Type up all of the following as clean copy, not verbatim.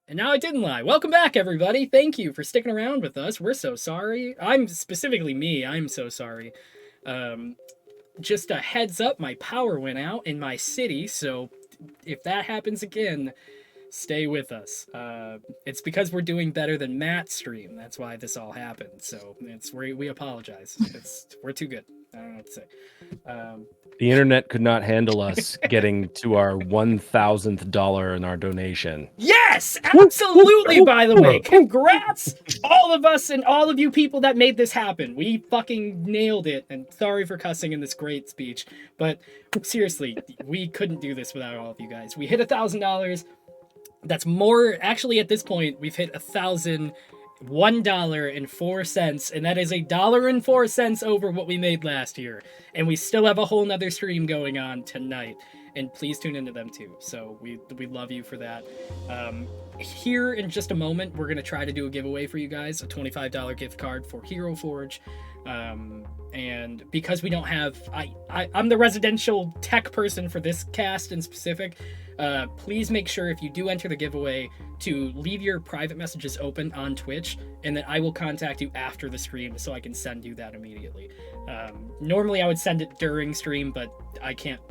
And now I didn't lie. Welcome back, everybody. Thank you for sticking around with us. We're so sorry. I'm specifically me. I'm so sorry. Um, just a heads up, my power went out in my city, so if that happens again, stay with us. It's because we're doing better than Matt's stream. That's why this all happened. So we apologize. We're too good. I don't know what to say. The internet could not handle us getting to our $1,000th in our donation. Yes, absolutely. By the way, congrats, all of us and all of you people that made this happen. We fucking nailed it. And sorry for cussing in this great speech, but seriously, we couldn't do this without all of you guys. We hit $1,000. That's more. Actually, at this point, we've hit $1,004, and that is $1.04 over what we made last year. And we still have a whole nother stream going on tonight. And please tune into them too. So we love you for that. Here in just a moment, we're gonna try to do a giveaway for you guys, a $25 gift card for Hero Forge. And because we don't have, I'm the residential tech person for this cast in specific. Please make sure if you do enter the giveaway to leave your private messages open on Twitch, and then I will contact you after the stream so I can send you that immediately. Normally I would send it during stream, but I can't.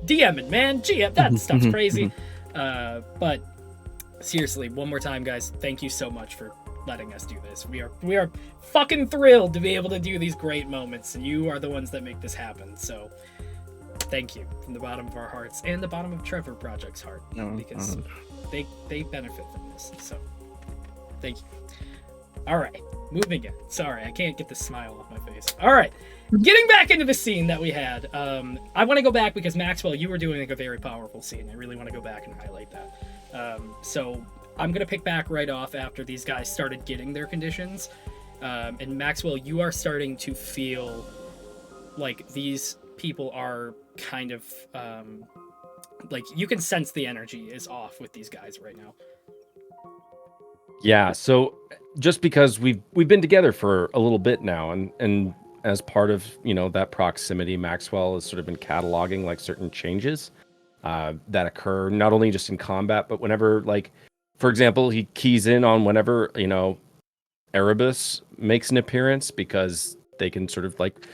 DM it, man. GM, that stuff's crazy. But seriously, one more time, guys, thank you so much for letting us do this. We are fucking thrilled to be able to do these great moments, and you are the ones that make this happen. So thank you from the bottom of our hearts and the bottom of Trevor Project's heart, because they benefit from this. So thank you. All right, moving in. Sorry, I can't get the smile off my face. All right, getting back into the scene that we had. I want to go back because Maxwell, you were doing like a very powerful scene. I really want to go back and highlight that. So I'm gonna pick back right off after these guys started getting their conditions. And Maxwell, you are starting to feel like these people are kind of like you can sense the energy is off with these guys right now. Yeah, so just because we've been together for a little bit now, and as part of that proximity, Maxwell has sort of been cataloging like certain changes that occur not only just in combat, but whenever, like, for example, he keys in on whenever Erebus makes an appearance, because they can sort of like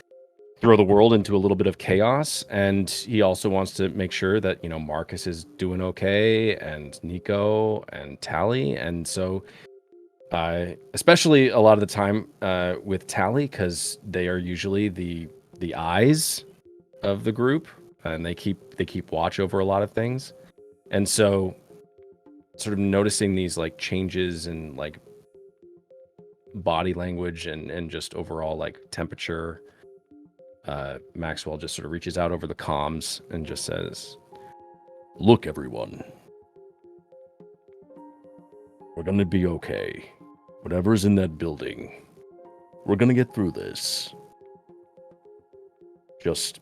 throw the world into a little bit of chaos. And he also wants to make sure that Marcus is doing okay, and Nico and Tally. And so especially a lot of the time with Tally, because they are usually the eyes of the group, and they keep watch over a lot of things. And so sort of noticing these like changes in like body language and just overall like temperature, Maxwell just sort of reaches out over the comms and just says, "Look, everyone, we're gonna be okay. Whatever's in that building, we're gonna get through this. Just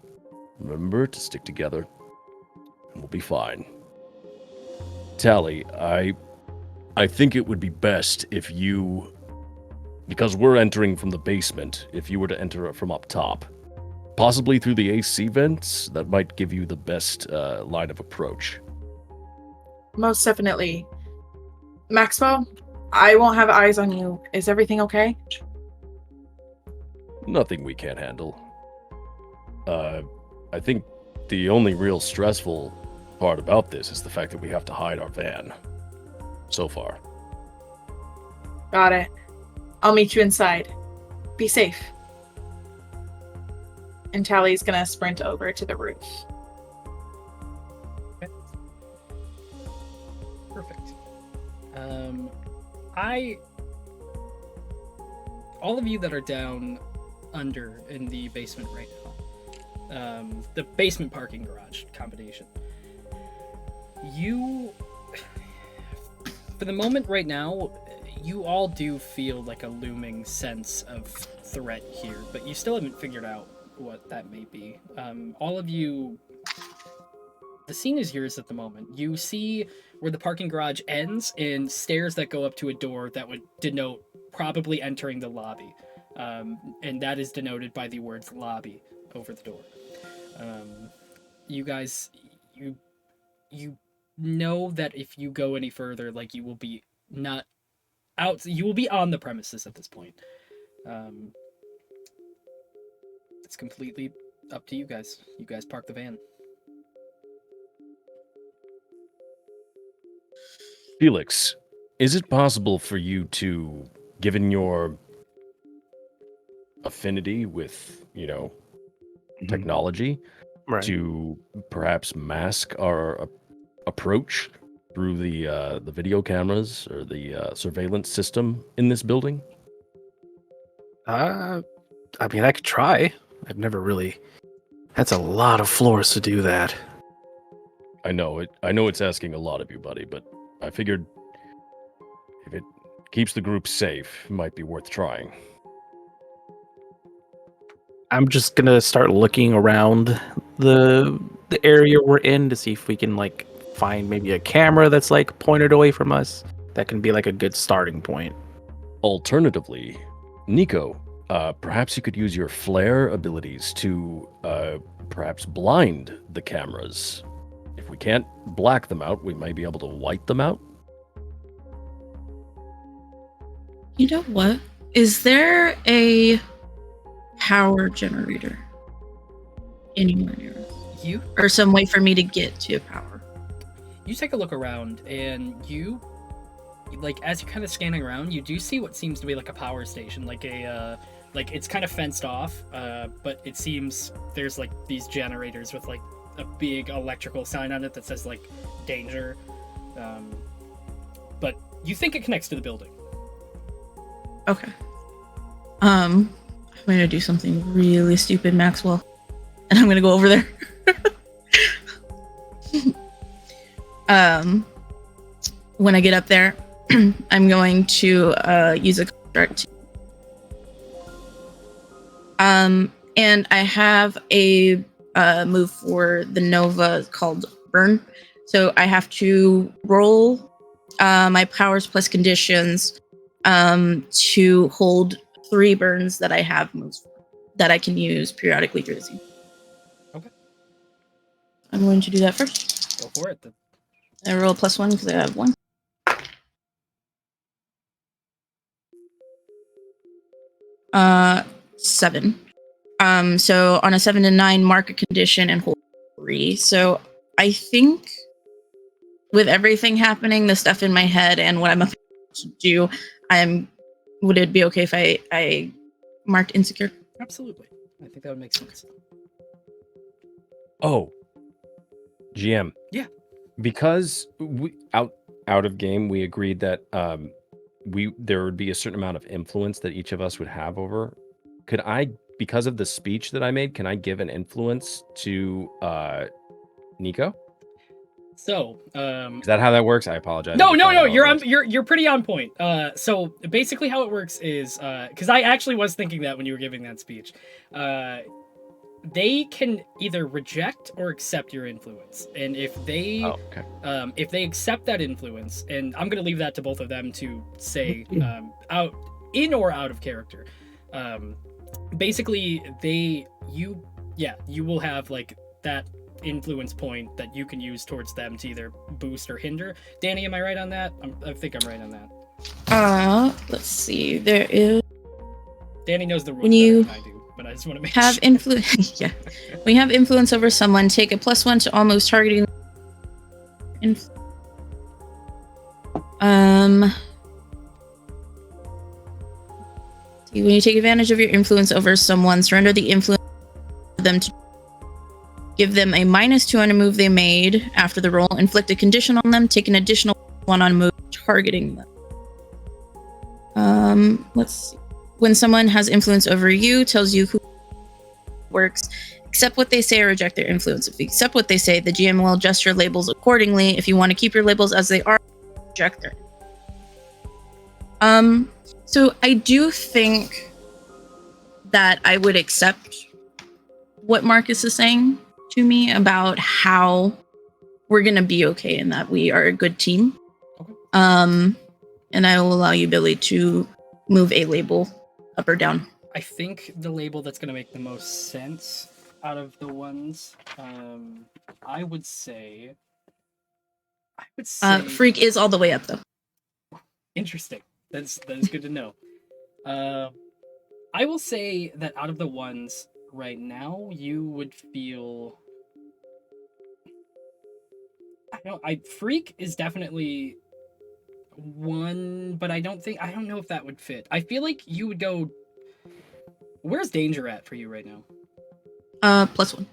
remember to stick together, and we'll be fine. Tally, I think it would be best if you, because we're entering from the basement, if you were to enter it from up top. Possibly through the AC vents, that might give you the best line of approach." Most definitely. Maxwell, I won't have eyes on you. Is everything okay? Nothing we can't handle. I think the only real stressful part about this is the fact that we have to hide our van. So far. Got it. I'll meet you inside. Be safe. And Tally's gonna sprint over to the roof. Okay. Perfect. All of you that are down under in the basement right now, the basement parking garage combination, you, for the moment right now, you all do feel like a looming sense of threat here, but you still haven't figured out what that may be. All of you, the scene is yours at the moment. You see where the parking garage ends and stairs that go up to a door that would denote probably entering the lobby. And that is denoted by the words lobby over the door. You guys, you know that if you go any further, like, you will be not out. You will be on the premises at this point. It's completely up to you guys. You guys park the van. Felix, is it possible for you to, given your affinity with, technology, Right. to perhaps mask our approach through the video cameras or the surveillance system in this building? I mean, I could try. I've never really. That's a lot of floors to do that. I know it. I know it's asking a lot of you, buddy, but I figured if it keeps the group safe, it might be worth trying. I'm just gonna start looking around the area we're in to see if we can like find maybe a camera that's like pointed away from us. That can be like a good starting point. Alternatively, Nico, perhaps you could use your flare abilities to perhaps blind the cameras. If we can't black them out, we might be able to white them out. You know what? Is there a power generator anywhere near us? You Or some way for me to get to power? you take a look around, and you, like, as you're kind of scanning around, you do see what seems to be like a power station, like a like it's kind of fenced off, but it seems there's like these generators with like a big electrical sign on it that says like danger, but you think it connects to the building. Okay. I'm gonna do something really stupid, Maxwell, and I'm gonna go over there. When I get up there, I'm going to use a construct. And I have a move for the Nova called Burn. So I have to roll my powers plus conditions to hold 3 burns that I have moves for, that I can use periodically through the scene. Okay. I'm going to do that first. Go for it. I roll +1 because I have 1. Uh, 7. So on a 7 to 9, mark a condition and hold 3. So I think with everything happening, the stuff in my head and what I'm about to do, would it be okay if I marked insecure? Absolutely. I think that would make sense. Oh, GM. Yeah. Because we out of game, we agreed that there would be a certain amount of influence that each of us would have over. Could I, because of the speech that I made, can I give an influence to Nico? So, Is that how that works? I apologize. No, I just don't know how it works. you're pretty on point. So basically how it works is, because I actually was thinking that when you were giving that speech, they can either reject or accept your influence, and if they accept that influence, and I'm gonna leave that to both of them to say, out in or out of character. Basically, you will have like that influence point that you can use towards them to either boost or hinder. Danny, am I right on that? I think I'm right on that. Let's see. There is. Danny knows the rules When you better than I do, but I just want to make have sure. influence. Yeah, when you have influence over someone, take a +1 to almost targeting. When you take advantage of your influence over someone, surrender the influence of them to give them a -2 on a move they made after the roll. Inflict a condition on them. Take an additional 1 on a move targeting them. Let's see. When someone has influence over you, tells you who works, accept what they say or reject their influence. If you accept what they say, the GM will adjust your labels accordingly. If you want to keep your labels as they are, reject them. So I do think that I would accept what Marcus is saying to me about how we're gonna be okay and that we are a good team. Okay. And I will allow you, Billy, to move a label up or down. I think the label that's going to make the most sense out of the ones, I would say Freak is all the way up, though. Interesting. That is good to know. I will say that out of the ones right now, you would feel. Freak is definitely one, but I don't know if that would fit. I feel like you would go. Where's danger at for you right now? +1.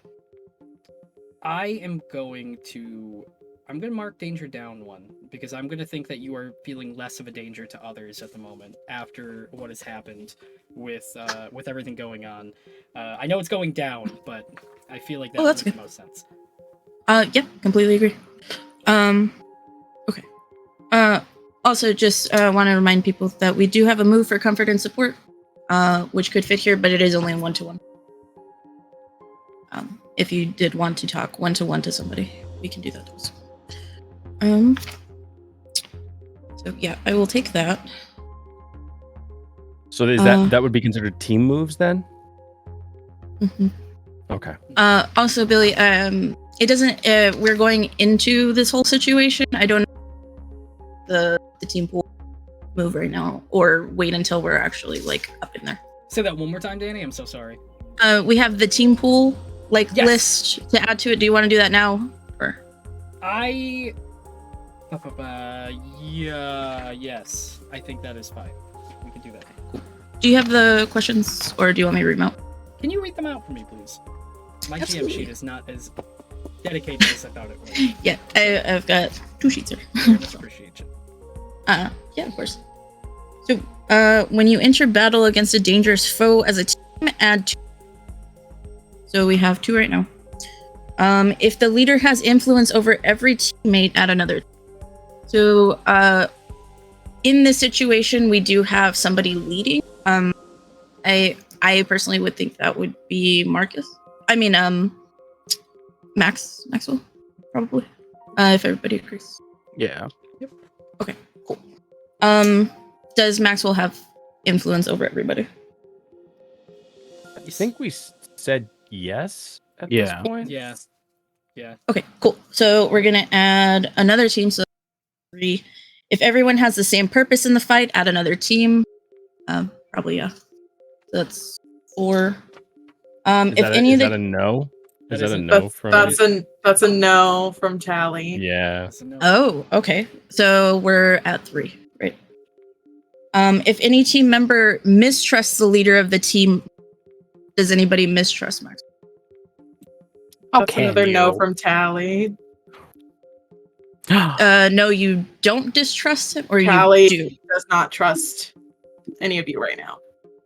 I am going to mark danger down 1 because I'm going to think that you are feeling less of a danger to others at the moment after what has happened with everything going on. I know it's going down, but I feel like that that's makes good. the most sense. Yeah, completely agree. Okay. Also, just want to remind people that we do have a move for comfort and support, which could fit here, but it is only in 1-to-1. If you did want to talk 1-to-1 to somebody, we can do that also. So yeah, I will take that. So is that would be considered team moves then? Mm-hmm. Okay. Also, Billy, it doesn't. We're going into this whole situation. I don't know the team pool move right now, or wait until we're actually like up in there. Say that one more time, Danny. I'm so sorry. We have the team pool Yes. list to add to it. Do you want to do that now, or? Yeah. Yes. I think that is fine. We can do that. Do you have the questions, or do you want me to read them out? Can you read them out for me, please? My Absolutely. GM sheet is not as dedicated as I thought it was. Yeah, I've got 2 sheets here. Very much appreciate you. Yeah, of course. So, when you enter battle against a dangerous foe as a team, add 2. So we have 2 right now. If the leader has influence over every teammate, add another. So, in this situation, we do have somebody leading. I personally would think that would be Marcus. I mean, Maxwell, probably. If everybody agrees. Yeah. Yep. Okay, cool. Does Maxwell have influence over everybody? I think we said yes at Yeah. this point. Yeah. Yeah. Okay, cool. So we're gonna add another team. So 3. If everyone has the same purpose in the fight, add another team. Probably yeah. So that's 4. If any of Is that the a no? Is that a isn't- no from? That's a no from Tally. Yeah. That's a no. Oh, okay. So we're at 3, right? If any team member mistrusts the leader of the team, does anybody mistrust Max? That's another no from Tally. No, you don't distrust him, or Tally you do. does not trust any of you right now.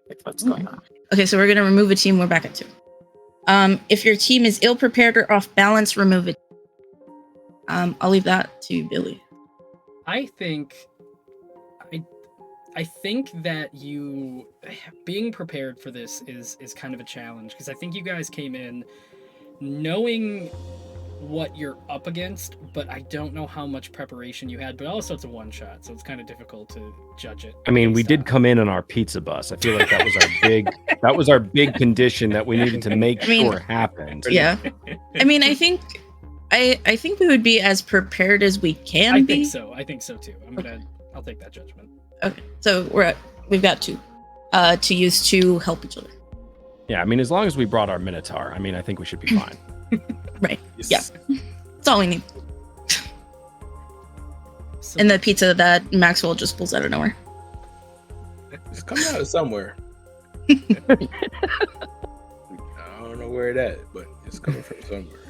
With what's going on? Okay, so we're gonna remove a team. We're back at 2. If your team is ill prepared or off balance, remove it. I'll leave that to Billy. I think that you being prepared for this is kind of a challenge because I think you guys came in knowing what you're up against, but I don't know how much preparation you had, but also it's a one shot, so it's kind of difficult to judge it. I mean, we based did on- come in on our pizza bus. I feel like that was our big condition that we needed to make sure happened. Yeah. I mean, I think we would be as prepared as we can I be. think so too. I'll take that judgment. Okay, so we've got 2 to use to help each other. Yeah, I mean, as long as we brought our Minotaur, I mean, I think we should be fine. Right. Yeah. That's all we need. So, And the pizza that Maxwell just pulls out of nowhere. It's coming out of somewhere. I don't know where it at, but it's coming from somewhere.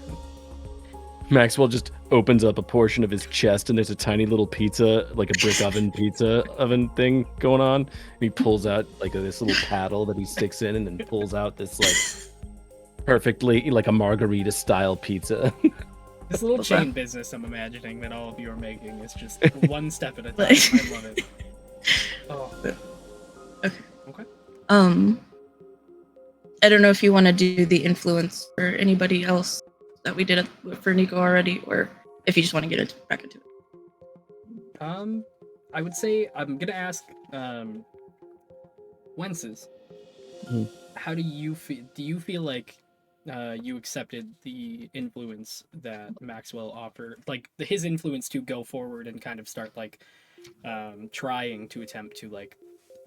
Maxwell just opens up a portion of his chest, and there's a tiny little pizza, like a brick pizza oven thing going on. And he pulls out like this little paddle that he sticks in, and then pulls out this like perfectly like a margarita style pizza. this little chain business I'm imagining that all of you are making is just one step at a time. I love it. Oh. Okay. I don't know if you want to do the influence for anybody else that we did for Nico already, or if you just want to get back into it. I would say I'm gonna ask Wences. Mhm. How do you feel? Do you feel like you accepted the influence that Maxwell offered, like his influence to go forward and kind of start like trying to attempt to like,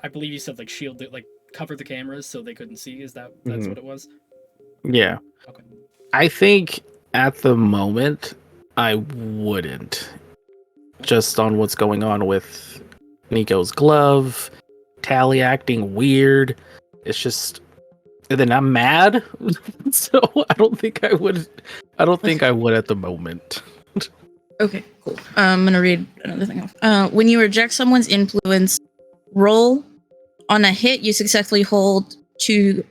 I believe you said like shield it, like cover the cameras so they couldn't see. Is that's Mhm. what it was? Yeah. Okay. I think at the moment I wouldn't. Just on what's going on with Nico's glove, Tally acting weird. It's just, and then I'm mad. So I don't think I would. I don't think I would at the moment. Okay, cool. I'm gonna read another thing off. When you reject someone's influence, roll on a hit. You successfully hold to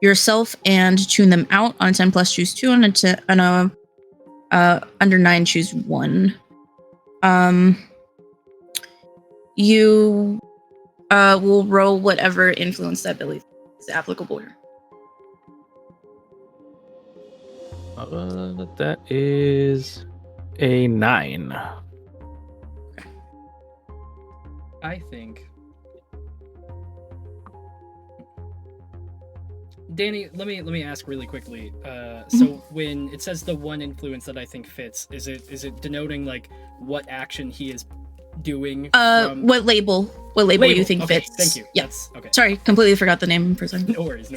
yourself and tune them out. On a 10 plus, choose 2. On a under 9, choose 1. You will roll whatever influence that ability is applicable here. That is a 9. I think. Danny, let me ask really quickly. So when it says the one influence that I think fits, is it denoting like what action he is doing? What label you think okay, fits? Thank you. Yeah. That's okay. Sorry, completely forgot the name for a second. No worries.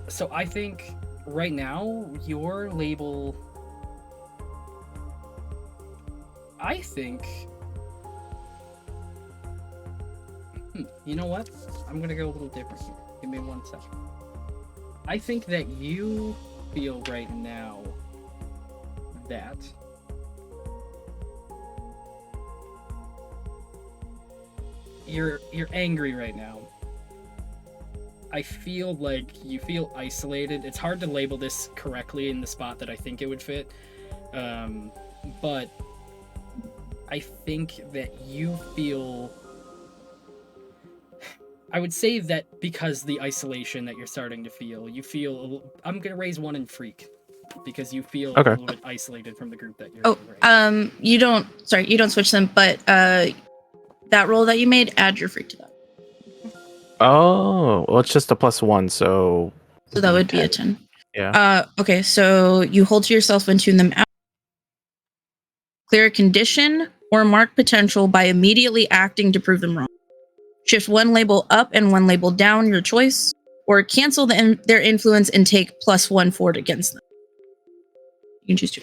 So I think right now your label. I think. You know what? I'm gonna go a little different here. Give me 1 second. I think that you feel right now that you're angry right now. I feel like you feel isolated. It's hard to label this correctly in the spot that I think it would fit. But I think that you feel, I would say that because the isolation that you're starting to feel, you feel, I'm going to raise 1 in freak because you feel Okay. a little bit isolated from the group that you're in right You don't switch them, but that roll that you made, add your freak to that. Oh, well, it's just a +1, so So that would be a 10. Yeah. Okay, so you hold to yourself and tune them out. Clear a condition or mark potential by immediately acting to prove them wrong. Shift 1 label up and 1 label down, your choice, or cancel their influence and take +1 forward against them. You can choose 2.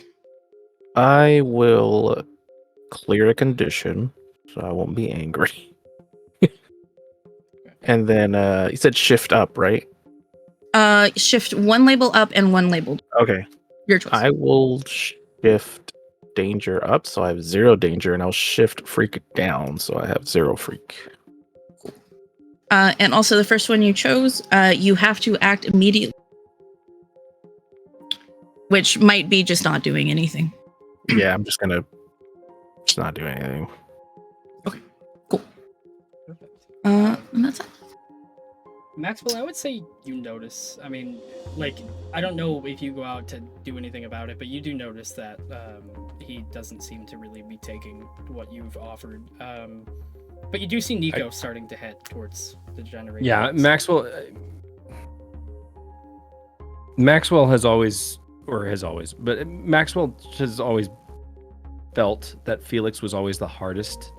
I will clear a condition, so I won't be angry. And then you said shift up, right? Shift 1 label up and 1 label down. Okay. Your choice. I will shift danger up, so I have 0 danger, and I'll shift freak down, so I have 0 freak. And also the first one you chose, you have to act immediately, which might be just not doing anything. Yeah, I'm just not do anything. Okay, cool. And that's it. Maxwell, I would say you notice. I mean, like, I don't know if you go out to do anything about it, but you do notice that he doesn't seem to really be taking what you've offered. But you do see Nico starting to head towards the generator. Yeah, Maxwell has always felt that Felix was always the hardest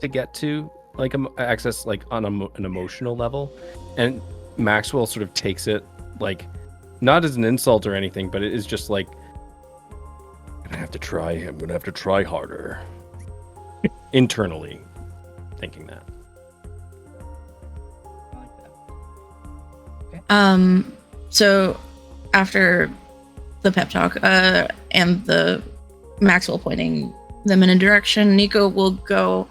to get to, like access, like on an emotional level, and Maxwell sort of takes it like not as an insult or anything, but it is just like, I'm gonna have to try harder. Internally thinking that. I like that. So after the pep talk, and the Maxwell pointing them in a direction, Nico will go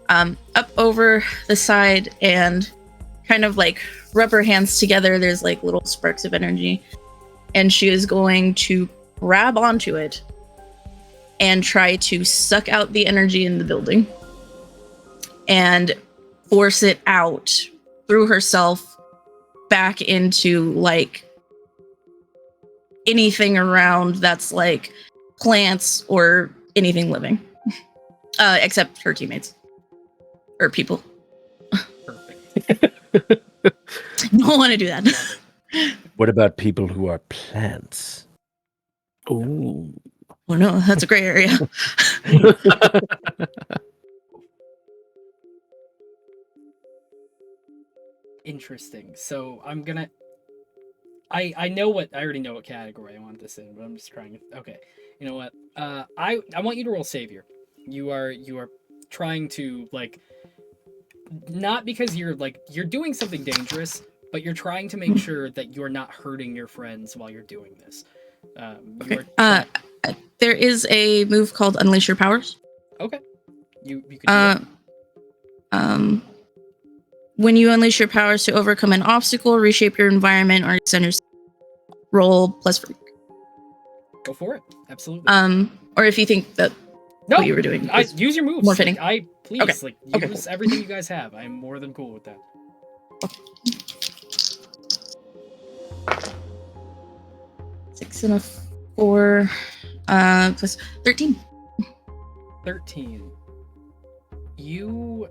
up over the side and kind of like rub her hands together. There's like little sparks of energy, and she is going to grab onto it and try to suck out the energy in the building and force it out through herself back into like anything around that's like plants or anything living, except her teammates or people. Perfect. Don't want to do that. What about people who are plants? Ooh. Oh no, that's a gray area. Interesting. So I'm gonna. I know what I already know what category I want this in, but I'm just trying to. Okay, you know what? I want you to roll savior. You are trying to like not because you're doing something dangerous, but you're trying to make sure that you're not hurting your friends while you're doing this. You Okay. are There is a move called Unleash Your Powers. okay. You can do that. When you unleash your powers to overcome an obstacle, reshape your environment, or extend your roll plus freak. Go for it. Absolutely. Or if you think that No, what you were doing I is use your moves. more fitting. Please Okay. like Okay, use cool. everything you guys have. I'm more than cool with that. 6 and a 4, plus 13. 13. You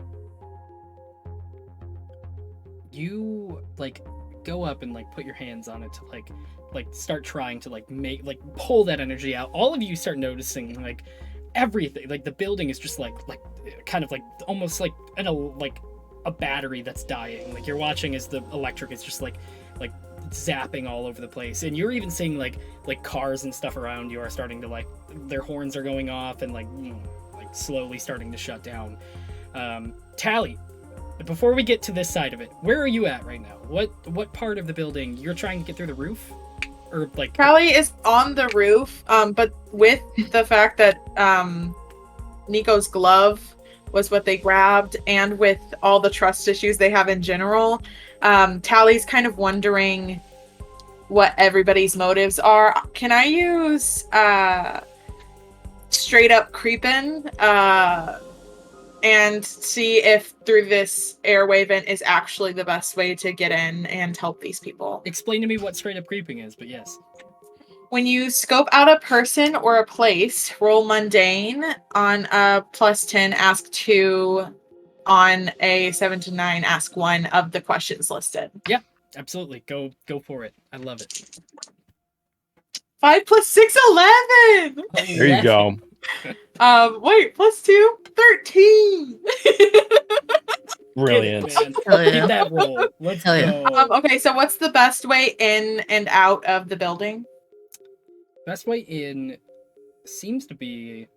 like go up and like put your hands on it to like start trying to like make like pull that energy out. All of you start noticing like everything. Like the building is just like kind of like almost like a battery that's dying. Like you're watching as the electric is just like zapping all over the place, and you're even seeing like cars and stuff around you are starting to like their horns are going off and like slowly starting to shut down. Tally, before we get to this side of it, where are you at right now? What part of the building you're trying to get through the roof, or like? Callie is on the roof, but with the fact that Nico's glove was what they grabbed, and with all the trust issues they have in general, Tally's kind of wondering what everybody's motives are. Can I use straight up creepin' and see if through this airway vent is actually the best way to get in and help these people? Explain to me what straight up creeping is, but yes. When you scope out a person or a place, roll mundane on a +10, ask 2. On a 7 to 9, ask 1 of the questions listed. Yeah, absolutely. Go for it. I love it. 5 + 6, 11. There you go. Wait, +2, 13. Brilliant. Get it, man. Hell yeah. Keep that roll. Let's Hell yeah. go. Okay, so what's the best way in and out of the building? Best way in seems to be,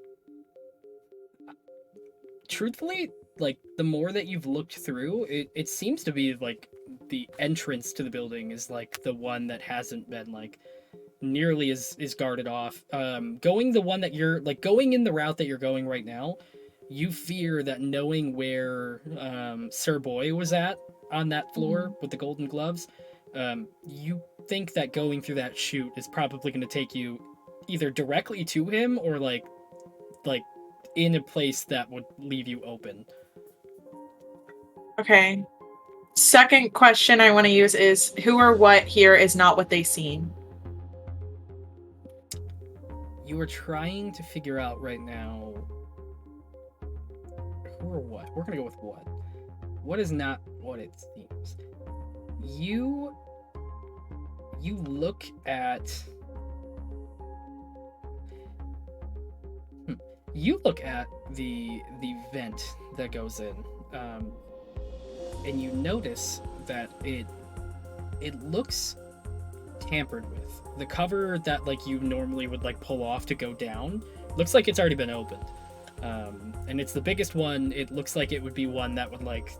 truthfully, like the more that you've looked through, it seems to be like the entrance to the building is like the one that hasn't been like nearly as is guarded off. Going the one that you're like going in the route that you're going right now, you fear that knowing where Sir Boy was at on that floor with the golden gloves, you think that going through that chute is probably going to take you either directly to him or like in a place that would leave you open. Okay. Second question I want to use is who or what here is not what they seem? You are trying to figure out right now who or what. We're gonna go with what. What is not what it seems. You look at you look at the vent that goes in, and you notice that it looks tampered with. The cover that like you normally would like pull off to go down looks like it's already been opened, and it's the biggest one. It looks like it would be one that would like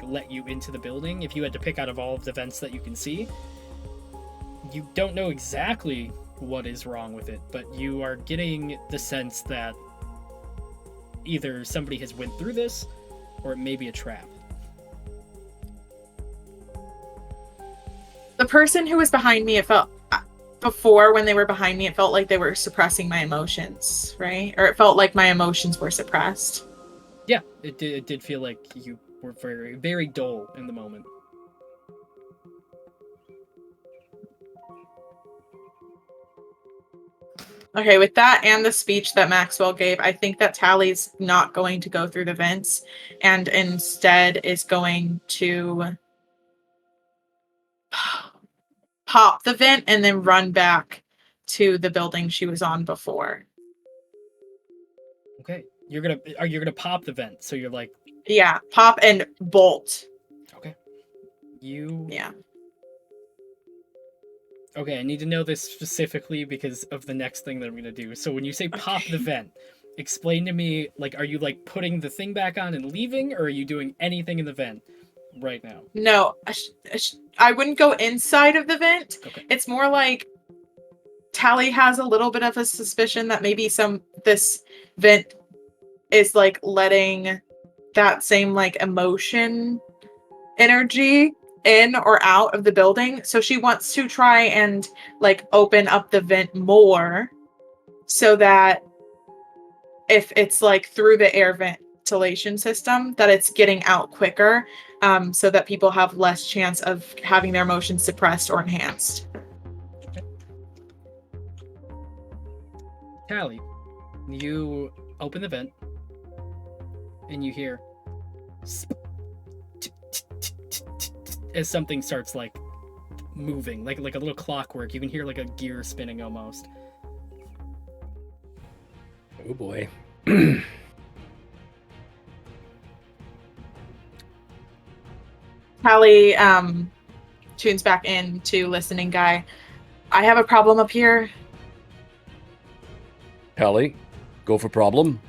let you into the building if you had to pick out of all of the vents that you can see. You don't know exactly what is wrong with it, but you are getting the sense that either somebody has went through this or it may be a trap. The person who was behind me, it felt before when they were behind me, it felt like they were suppressing my emotions, right? Or it felt like my emotions were suppressed. Yeah, it did feel like you were very, very dull in the moment. Okay, with that and the speech that Maxwell gave, I think that Tally's not going to go through the vents and instead is going to pop the vent and then run back to the building she was on before. Okay, you're gonna pop the vent, so you're like, Yeah, pop and bolt. okay, You. Yeah. Okay, I need to know this specifically because of the next thing that I'm gonna do. So when you say pop the vent, explain to me, like, are you like putting the thing back on and leaving, or are you doing anything in the vent right now? No, I wouldn't go inside of the vent. Okay. It's more like Tally has a little bit of a suspicion that maybe this vent is like letting that same like emotion energy in or out of the building. So she wants to try and like open up the vent more so that if it's like through the air ventilation system, that it's getting out quicker, so that people have less chance of having their emotions suppressed or enhanced. Tally, you open the vent, and you hear as something starts like moving, like a little clockwork. You can hear like a gear spinning almost. Oh boy. Tally tunes back in to listening guy. I have a problem up here. Callie, go for problem.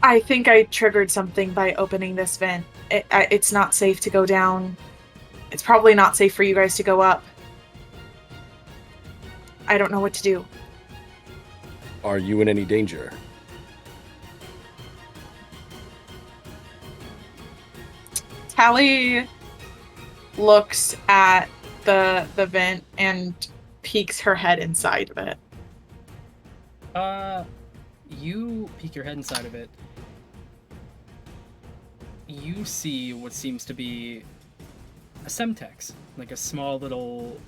I think I triggered something by opening this vent. It's not safe to go down. It's probably not safe for you guys to go up. I don't know what to do. Are you in any danger? Tally looks at the vent and peeks her head inside of it. You peek your head inside of it. You see what seems to be a Semtex, like a small little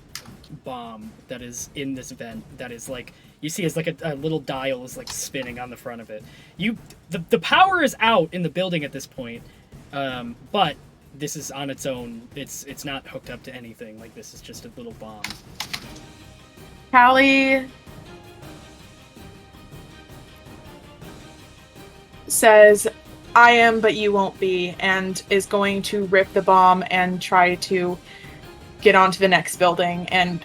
bomb that is in this vent. That is like you see as like a little dial is like spinning on the front of it. The power is out in the building at this point, but this is on its own. It's not hooked up to anything. Like this is just a little bomb. Callie says, I am, but you won't be, and is going to rip the bomb and try to get onto the next building and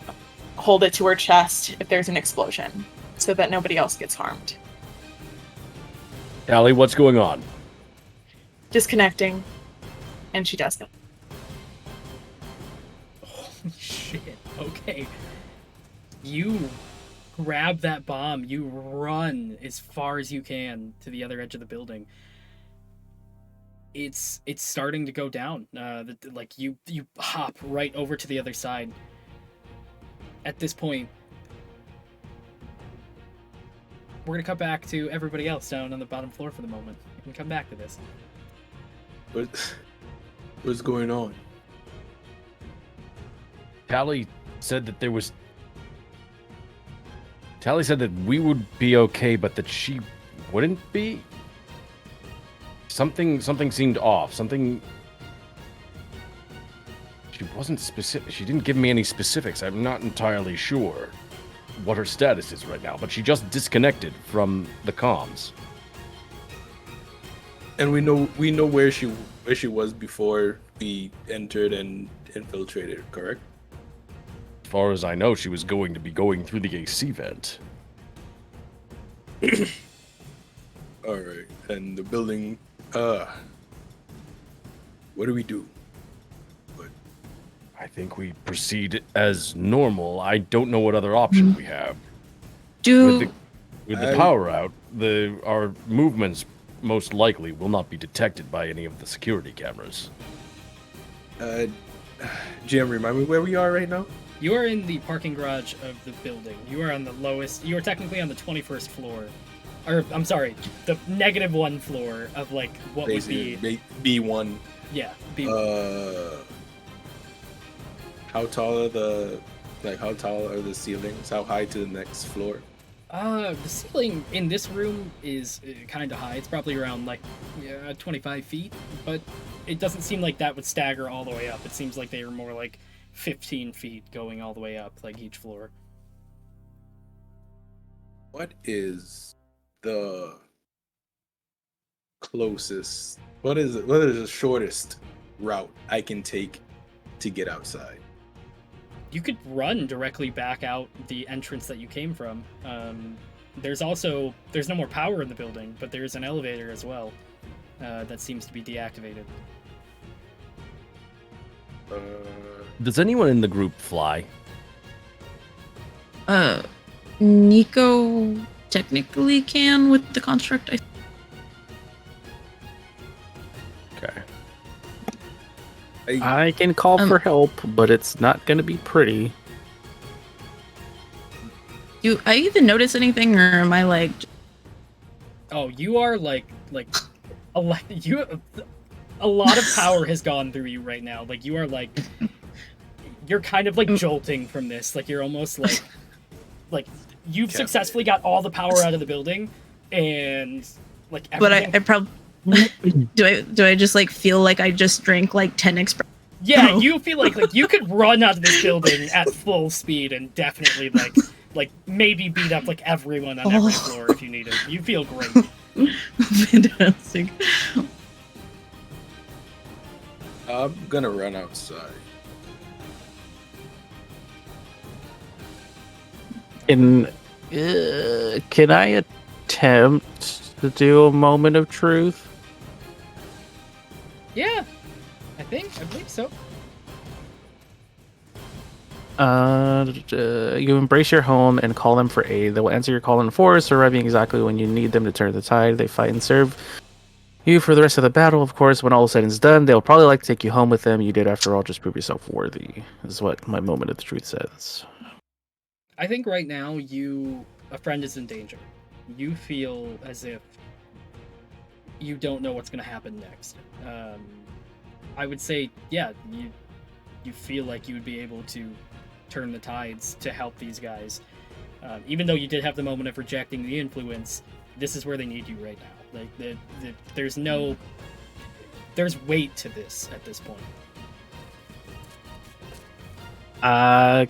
hold it to her chest if there's an explosion, so that nobody else gets harmed. Callie, what's going on? Disconnecting, and she does it. Holy shit. Okay. You grab that bomb, you run as far as you can to the other edge of the building. It's starting to go down. Like you hop right over to the other side. At this point, we're gonna cut back to everybody else down on the bottom floor for the moment. We can come back to this. What's going on? Callie said that there was. Callie said that we would be okay, but that she wouldn't be. Something seemed off. Something. She wasn't specific. She didn't give me any specifics. I'm not entirely sure what her status is right now, but she just disconnected from the comms. And we know where she was before we entered and infiltrated, correct? As far as I know, she was going to be going through the AC vent. All right, and the building. What do we do? I think we proceed as normal. I don't know what other option we have. With the power out, our movements most likely will not be detected by any of the security cameras. GM, remind me where we are right now? You are in the parking garage of the building. You are on the lowest. You are technically on the 21st floor. Or, I'm sorry, the -1 floor of, like, what Basically, would be... B1. Yeah, B1. How tall are the ceilings? How high to the next floor? The ceiling in this room is kind of high. It's probably around, like, 25 feet. But it doesn't seem like that would stagger all the way up. It seems like they are more like 15 feet going all the way up, like, each floor. What is the closest? What is the shortest route I can take to get outside? You could run directly back out the entrance that you came from. There's no more power in the building, but there's an elevator as well that seems to be deactivated. Does anyone in the group fly? Nico technically can with the construct. Okay. I can call for help, but it's not going to be pretty. Do I even notice anything, or am I like? Oh, you are like a lot of power has gone through you right now. Like you are like you're kind of like jolting from this. Like you're almost like you've successfully got all the power out of the building, and like everything... But I probably do I just like feel like I just drank like 10 express? Yeah, you feel like you could run out of this building at full speed and definitely like maybe beat up like everyone on every floor if you needed. You feel great. Fantastic. I'm gonna run outside. Can I attempt to do a moment of truth? Yeah, I believe so. You embrace your home and call them for aid. They will answer your call in force, arriving exactly when you need them to turn the tide. They fight and serve you for the rest of the battle. Of course, when all is said and is done, they'll probably like to take you home with them. You did, after all, just prove yourself worthy, is what my moment of truth says. I think right now a friend is in danger. You feel as if you don't know what's going to happen next. I would say, yeah, you feel like you would be able to turn the tides to help these guys. Even though you did have the moment of rejecting the influence, this is where they need you right now. Like there's weight to this at this point.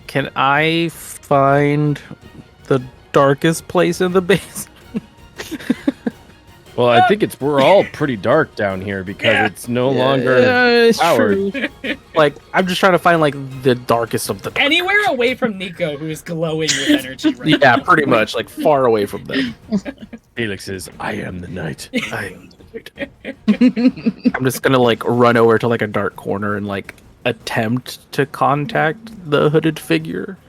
Can I find the darkest place in the base? Well, I think we're all pretty dark down here because it's no longer it's powered. true. Like, I'm just trying to find like the darkest of the dark. Anywhere away from Nico, who is glowing with energy right Yeah, now. pretty much, like far away from them. Felix says, "I am the night. I am the night." I'm just gonna like run over to like a dark corner and like attempt to contact the hooded figure.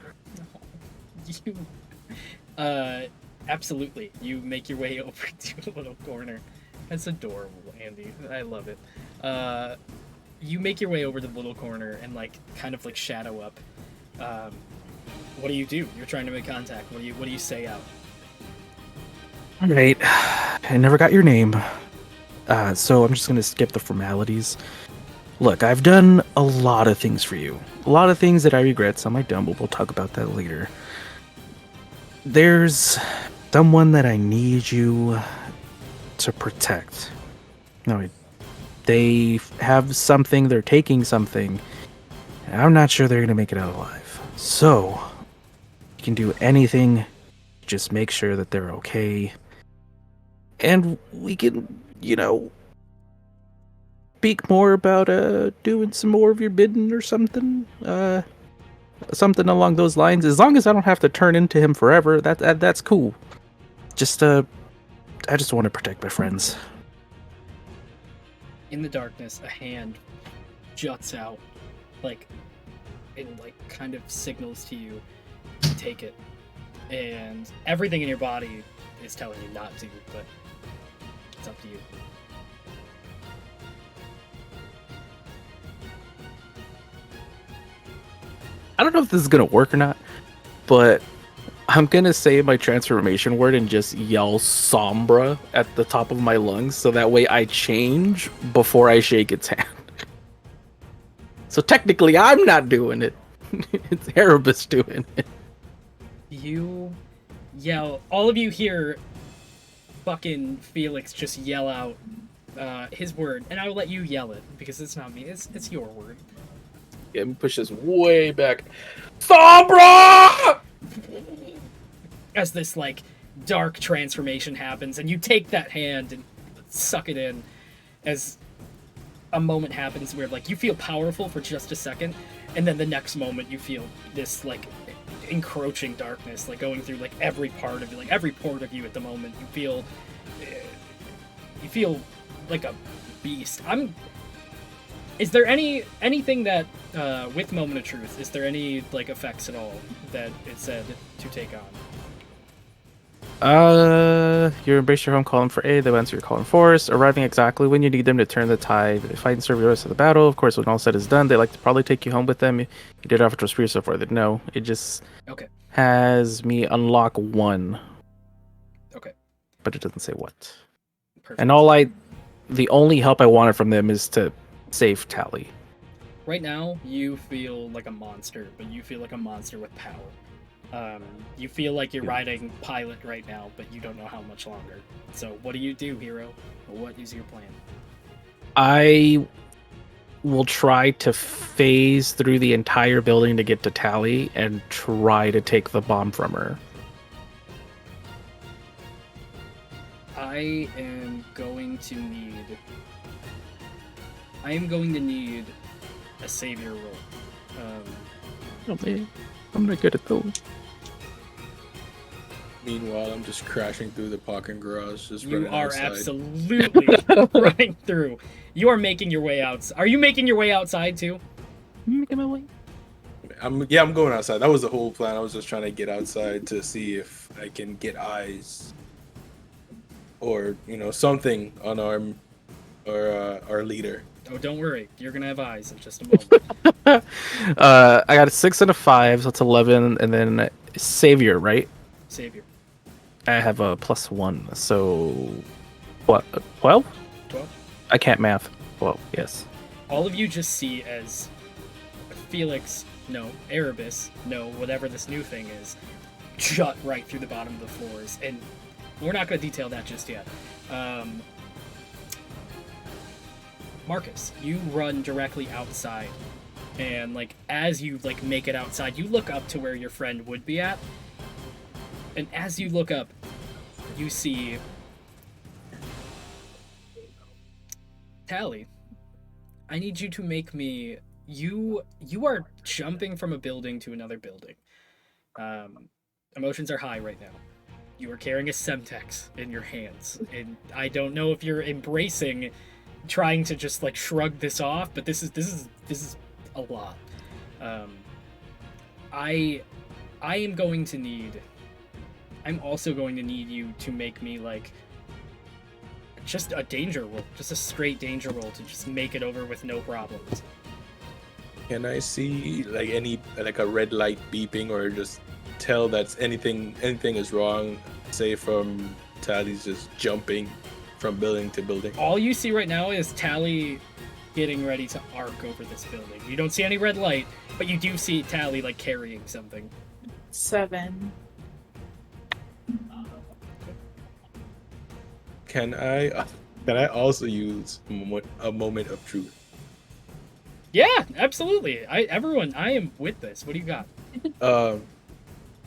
Absolutely. You make your way over to a little corner. That's adorable, Andy. I love it. You make your way over to the little corner and like kind of like shadow up. What do you do? You're trying to make contact. What do you say out? All right, I never got your name, so I'm just gonna skip the formalities. Look, I've done a lot of things for you. A lot of things that I regret. Some I don't, but we'll talk about that later. There's someone that I need you to protect. No, they have something, they're taking something, and I'm not sure they're going to make it out alive. So, you can do anything, just make sure that they're okay. And we can, speak more about doing some more of your bidding or something. Something along those lines. As long as I don't have to turn into him forever, that's cool. Just I just want to protect my friends. In the darkness, a hand juts out, and kind of signals to you to take it. And everything in your body is telling you not to, but it's up to you. I don't know if this is gonna work or not, but I'm gonna say my transformation word and just yell Sombra at the top of my lungs, so that way I change before I shake its hand. So technically, I'm not doing it. It's Erebus doing it. You yell. All of you hear fucking Felix just yell out his word, and I will let you yell it because it's not me. It's your word. Yeah, push this way back. Sombra! As this dark transformation happens, and you take that hand and suck it in, as a moment happens where like you feel powerful for just a second, and then the next moment you feel this like encroaching darkness like going through like every part of you, like every port of you at the moment. You feel like a beast. Is there anything that with Moment of Truth, is there any like effects at all that it said to take on? You embrace your home column for aid, they'll answer your call in force, arriving exactly when you need them to turn the tide. Fight and serve the rest of the battle. Of course, when all said is done, they like to probably take you home with them. You did offer to spear so far that no, it just Okay. has me unlock one. Okay. But it doesn't say what. Perfect. And the only help I wanted from them is to save Tally. Right now, you feel like a monster, but you feel like a monster with power. You feel like you're riding pilot right now, but you don't know how much longer. So what do you do, hero? What is your plan? I will try to phase through the entire building to get to Tally and try to take the bomb from her. I am going to need a savior roll. I'm not good at those. Meanwhile, I'm just crashing through the parking garage, just You running are outside. absolutely running through. You are making your way out. Are you making your way outside too? I'm making my way. I'm going outside. That was the whole plan. I was just trying to get outside to see if I can get eyes or something on our leader. Oh, don't worry. You're gonna have eyes in just a moment. I got a 6 and a 5, so that's 11, and then Savior, right? Savior. I have a +1, so what? 12? 12. I can't math. Well, yes. All of you just see as Felix, no, Erebus, no, whatever this new thing is, shut right through the bottom of the floors, and we're not going to detail that just yet. Marcus, you run directly outside, and like as you like make it outside, you look up to where your friend would be at, and as you look up, you see Tally. I need you to make me. You are jumping from a building to another building. Emotions are high right now. You are carrying a Semtex in your hands, and I don't know if you're embracing trying to just like shrug this off, but this is a lot. I am going to need. I'm also going to need you to make me like just a danger roll, just a straight danger roll to just make it over with no problems. Can I see like a red light beeping, or just tell that anything is wrong? Say from Tally's just jumping from building to building. All you see right now is Tally getting ready to arc over this building. You don't see any red light, but you do see Tally like carrying something. 7. Can I also use a moment of truth? Yeah, absolutely. I am with this. What do you got?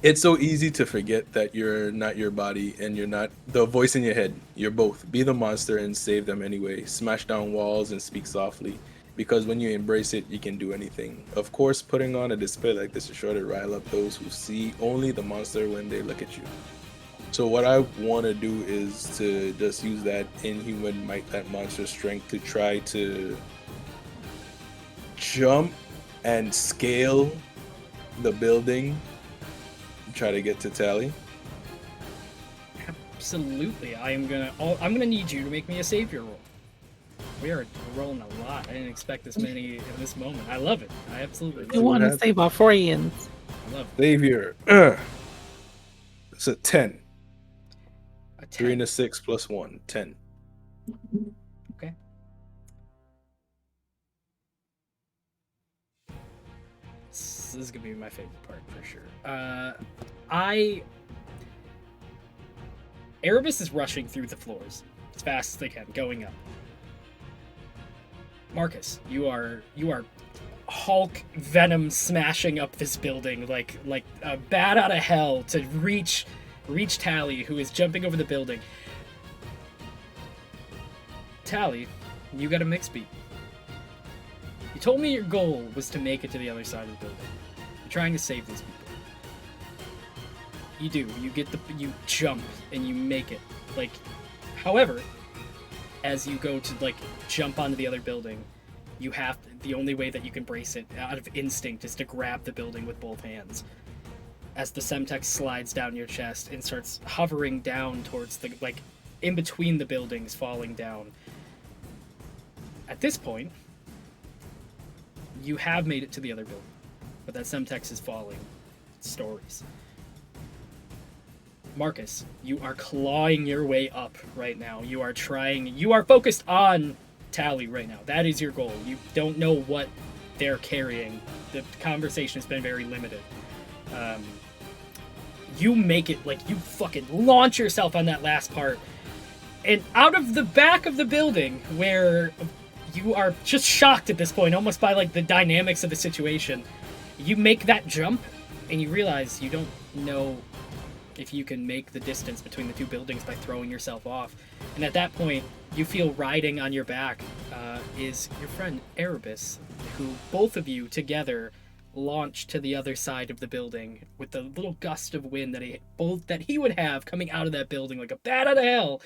It's so easy to forget that you're not your body and you're not the voice in your head. You're both. Be the monster and save them anyway. Smash down walls and speak softly. Because when you embrace it, you can do anything. Of course, putting on a display like this is sure to rile up those who see only the monster when they look at you. So what I want to do is to just use that inhuman might, that monster strength, to try to jump and scale the building, try to get to Tally. Absolutely. I'm gonna need you to make me a savior roll. We are rolling a lot. I didn't expect this many in this moment. I love it. I absolutely love You want to save our friends. I love it. Savior. It's a 10. A 10. 3 and a 6 plus 1. 10. Okay. This is gonna be my favorite part for sure. Erebus is rushing through the floors as fast as they can, going up. Marcus, you are Hulk Venom smashing up this building like a bat out of hell to reach Tally, who is jumping over the building. Tally, you got a mix beat. You told me your goal was to make it to the other side of the building. You're trying to save these people. You do. You jump and you make it. Like, however, as you go to like jump onto the other building, the only way that you can brace it out of instinct is to grab the building with both hands. As the Semtex slides down your chest and starts hovering down towards the, like, in between the buildings, falling down. At this point, you have made it to the other building, but that Semtex is falling. Stories. Marcus, you are clawing your way up right now. You are focused on Tally right now. That is your goal. You don't know what they're carrying. The conversation has been very limited. You make it, like, you fucking launch yourself on that last part. And out of the back of the building, where you are just shocked at this point, almost by, like, the dynamics of the situation, you make that jump, and you realize you don't know if you can make the distance between the two buildings by throwing yourself off. And at that point, you feel riding on your back is your friend Erebus, who both of you together launch to the other side of the building with the little gust of wind that he would have coming out of that building like a bat out of hell.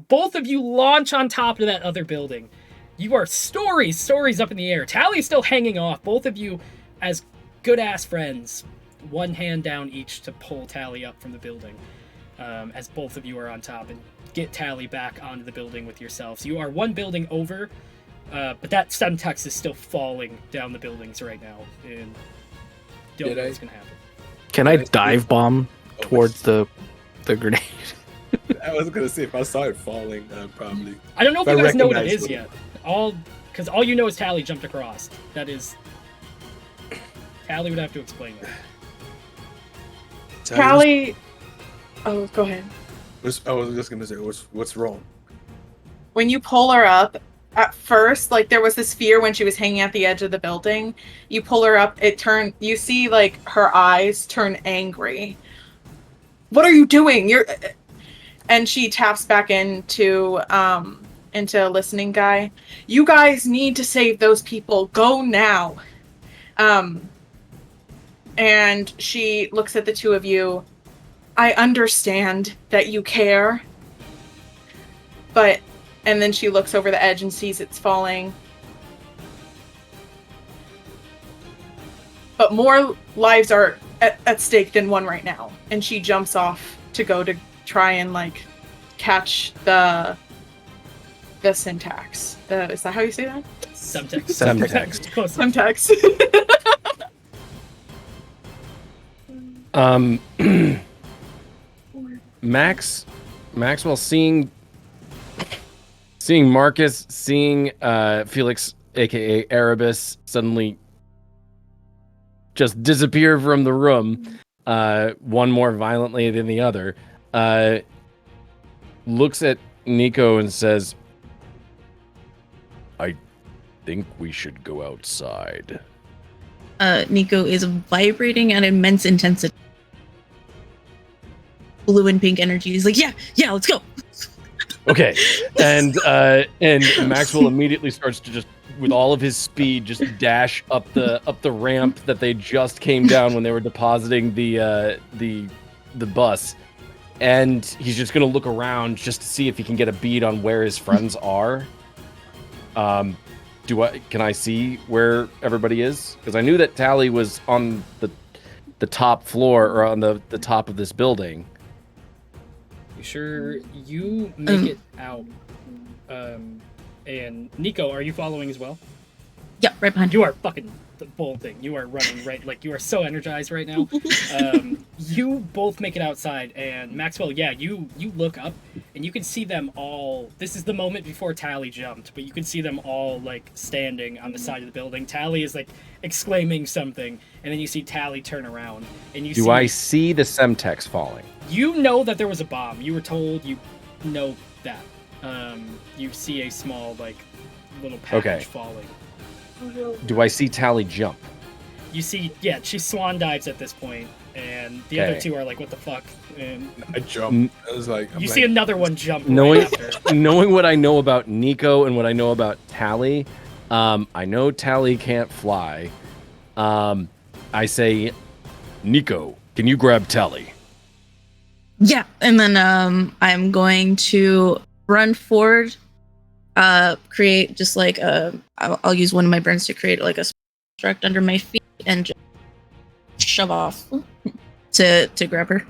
Both of you launch on top of that other building. You are stories up in the air. Tally's still hanging off. Both of you, as good-ass friends, one hand down each to pull Tally up from the building, as both of you are on top, and get Tally back onto the building with yourselves. You are one building over, but that Semtex is still falling down the buildings right now, and don't know what's gonna happen. Can I dive bomb towards the grenade? I was gonna say if I saw it falling, probably. I don't know if If you I guys know what it recognize is it. yet. Because all you know is Tally jumped across. That is... Tally would have to explain that. Tally. Oh, go ahead. I was just gonna say, what's wrong? When you pull her up, at first, like, there was this fear when she was hanging at the edge of the building. You pull her up, you see, like, her eyes turn angry. What are you doing? And she taps back into listening guy. You guys need to save those people. Go now. And she looks at the two of you. I understand that you care, but... And then she looks over the edge and sees it's falling. But more lives are at stake than one right now. And she jumps off to go to try and, like, catch the syntax. Is that how you say that? Semtex. Close enough. Syntax. Maxwell seeing Marcus, seeing Felix, aka Erebus, suddenly just disappear from the room, one more violently than the other, looks at Nico and says, I think we should go outside. Nico is vibrating at immense intensity. Blue and pink energy. He's like, yeah, let's go. Okay, and Maxwell immediately starts to just, with all of his speed, just dash up the ramp that they just came down when they were depositing the bus, and he's just gonna look around just to see if he can get a bead on where his friends are. Can I see where everybody is? Because I knew that Tally was on the top floor, or on the top of this building. You sure you make it out? And Nico, are you following as well? Yeah, right behind You are fucking the bolting. You are running right, like, you are so energized right now. You both make it outside, and Maxwell, yeah, you look up and you can see them all. This is the moment before Tally jumped, but you can see them all, like, standing on the side of the building. Tally is, like, exclaiming something, and then you see Tally turn around, and you Do I see the Semtex falling? You know that there was a bomb. You were told. You know that. You see a small, like, little package falling. Do I see Tally jump? You see, yeah, she swan dives at this point, and the other two are like, "What the fuck?" And I jumped. I was like, you see another one jump. Knowing right after. knowing what I know about Nico and what I know about Tally, I know Tally can't fly. I say, Nico, can you grab Tally? Yeah, and then I'm going to run forward, create just like I'll use one of my burns to create like a construct under my feet and just shove off to grab her.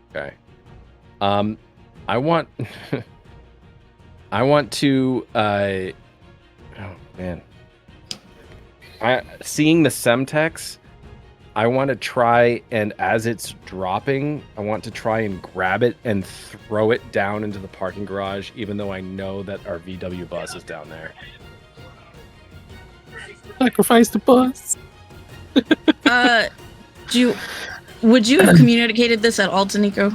Okay. I want I want to oh man. Seeing the Semtex, I want to try, and as it's dropping, I want to try and grab it and throw it down into the parking garage, even though I know that our VW bus is down there. Sacrifice the bus. Would you have communicated this at all to Nico?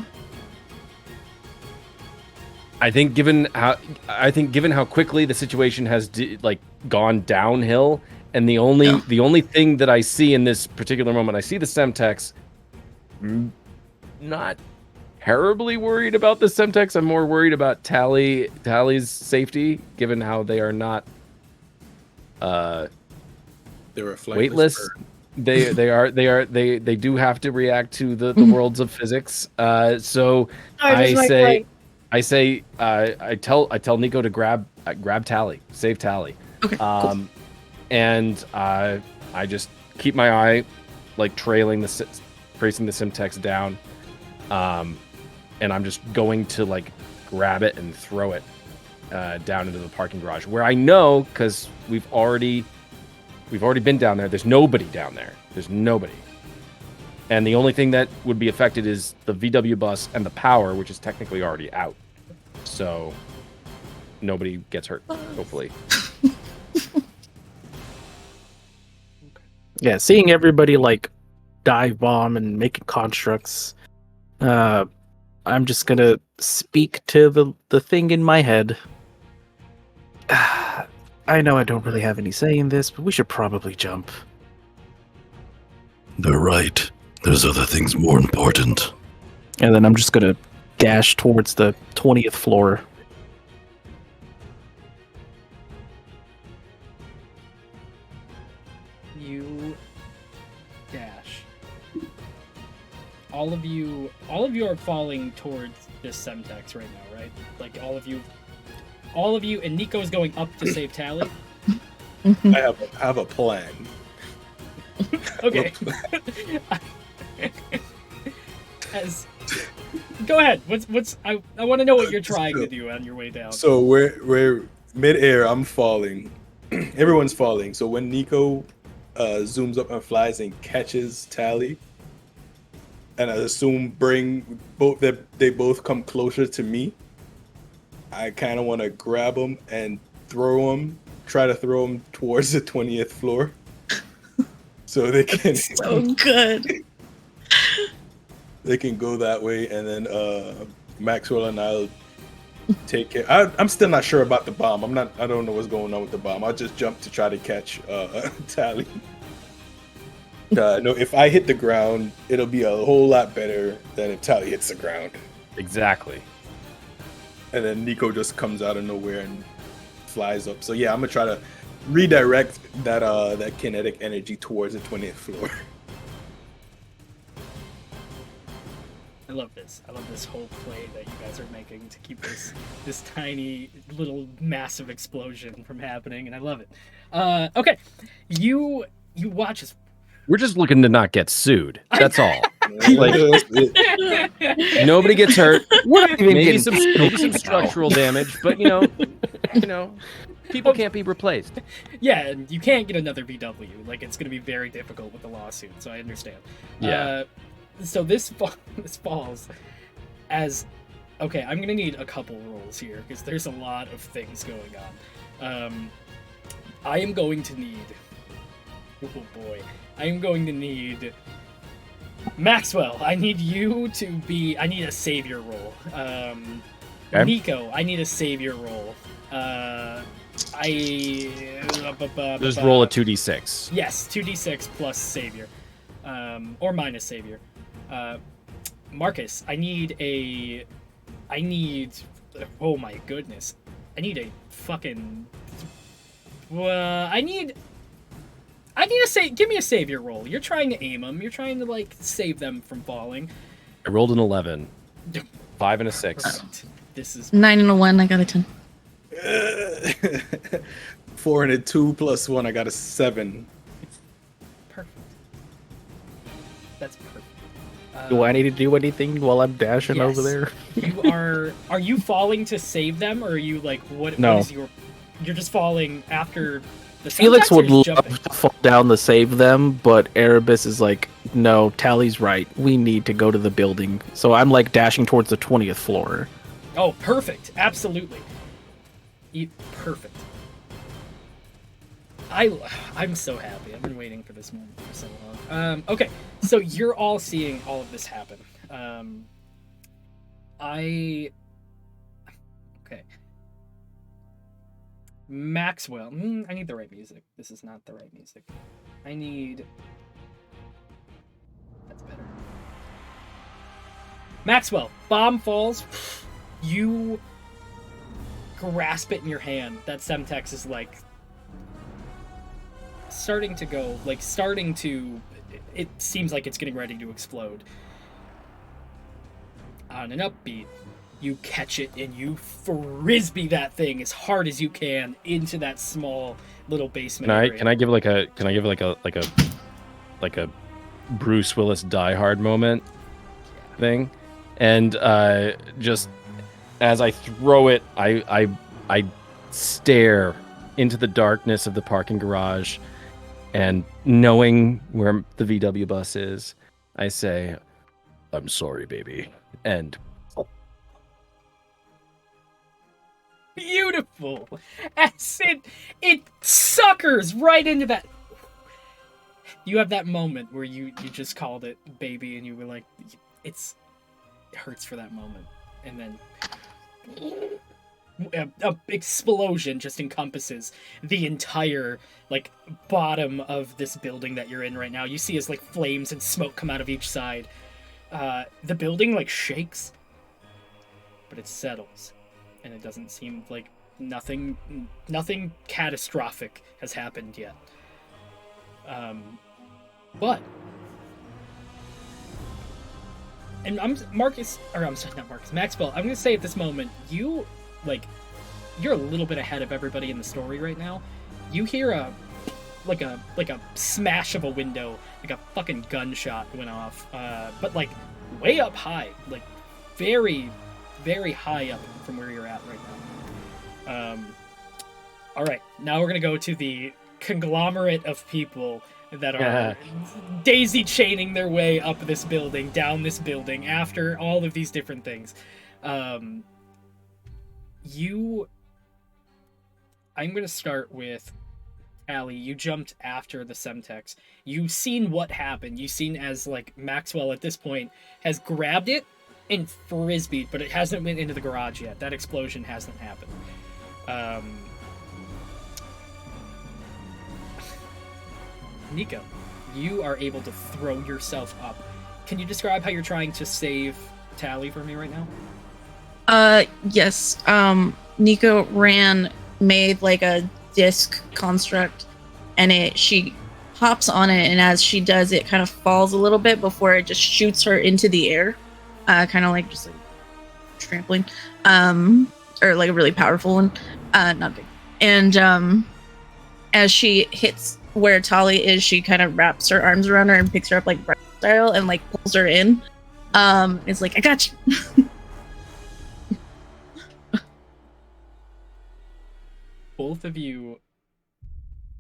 I think given how quickly the situation has gone downhill, and the only thing that I see in this particular moment, I see the Semtex. Not terribly worried about the Semtex. I'm more worried about Tally's safety, given how they are not They're a flightless weightless. bird. They do have to react to the worlds of physics. So I tell Nico to grab Tally, save Tally. Okay. Cool. And I just keep my eye tracing the Semtex down. And I'm just going to grab it and throw it down into the parking garage, where I know, because we've already been down there. There's nobody down there. There's nobody. And the only thing that would be affected is the VW bus and the power, which is technically already out. So nobody gets hurt, hopefully. Yeah, seeing everybody dive bomb and making constructs, I'm just gonna speak to the thing in my head. I know I don't really have any say in this, but we should probably jump. They're right. There's other things more important. And then I'm just gonna dash towards the 20th floor. You dash. All of you are falling towards this Semtex right now, right? All of you, and Nico's going up to save Tally. I have a plan. Okay. Go ahead. I want to know what you're trying to do on your way down. So we're mid-air. I'm falling. Everyone's falling. So when Nico zooms up and flies and catches Tally, and I assume they both come closer to me, I kind of want to grab them and try to throw them towards the 20th floor, so they can So good. they can go that way, and then Maxwell and I'll take care. I'm still not sure about the bomb. I don't know what's going on with the bomb. I'll just jump to try to catch Tally. No, if I hit the ground, it'll be a whole lot better than if Tally hits the ground. Exactly. And then Nico just comes out of nowhere and flies up. So yeah, I'm gonna try to redirect that kinetic energy towards the 20th floor. I love this. I love this whole play that you guys are making to keep this tiny little massive explosion from happening, and I love it. Okay, you watch as We're just looking to not get sued. That's all. That's it. Nobody gets hurt. We're not even Maybe getting some structural damage, but you know, people can't be replaced. yeah, and you can't get another VW. It's going to be very difficult with the lawsuit, so I understand. Yeah. So this falls as okay. I'm going to need a couple rolls here because there's a lot of things going on. I am going to need. Oh boy. I am going to need Maxwell. I need you to be. I need a savior roll. Okay. Nico, I need a savior roll. Just roll a 2d6. Yes, 2d6 plus savior, or minus savior. Marcus, I need. Oh my goodness, I need a fucking I need a give me a savior roll. You're trying to aim them. You're trying to like save them from falling. I rolled an 11. 5 and a 6. This is 9 and a 1. I got a 10. 4 and a 2 plus 1. I got a 7. perfect. That's perfect. Do I need to do anything while I'm dashing yes. over there? You are you falling to save them, or are you like what? No. What is you're just falling after the Felix syntax, or would just love jumping? to fall down to save them, but Erebus is like, no, Tally's right. We need to go to the building. So I'm like dashing towards the 20th floor. Oh, perfect! Absolutely, perfect. I'm so happy. I've been waiting for this moment for so long. Okay, so you're all seeing all of this happen. Okay. Maxwell. I need the right music. This is not the right music. I need. That's better. Maxwell, bomb falls. You grasp it in your hand. That Semtex is like starting to. It seems like it's getting ready to explode. On an upbeat, you catch it and you frisbee that thing as hard as you can into that small little basement area. Can I give like a Bruce Willis Die Hard moment thing? And just as I throw it, I stare into the darkness of the parking garage, and knowing where the VW bus is, I say, "I'm sorry, baby." And beautiful, as it suckers right into that. You have that moment where you just called it baby, and you were like, it hurts for that moment, and then a explosion just encompasses the entire like bottom of this building that you're in right now. You see as like flames and smoke come out of each side. The building like shakes, but it settles, and it doesn't seem like nothing catastrophic has happened yet. But and Maxwell, I'm gonna say at this moment, you're a little bit ahead of everybody in the story right now. You hear a smash of a window, like a fucking gunshot went off, but like way up high, like very, very high up from where you're at right now. All right, now we're gonna go to the conglomerate of people that are daisy chaining their way up this building, down this building, after all of these different things. I'm gonna start with Allie. You jumped after the Semtex. You've seen what happened. You've seen as like Maxwell at this point has grabbed it and frisbeed, but it hasn't went into the garage yet. That explosion hasn't happened. Nico, you are able to throw yourself up. Can you describe how you're trying to save Tally for me right now? Yes. Nico made like a disc construct, and she hops on it, and as she does, it kind of falls a little bit before it just shoots her into the air, kind of like just like trampling, or like a really powerful one, not big. And as she hits where Tali is, she kind of wraps her arms around her and picks her up like Brett style and like pulls her in. It's like, I got you. Both of you.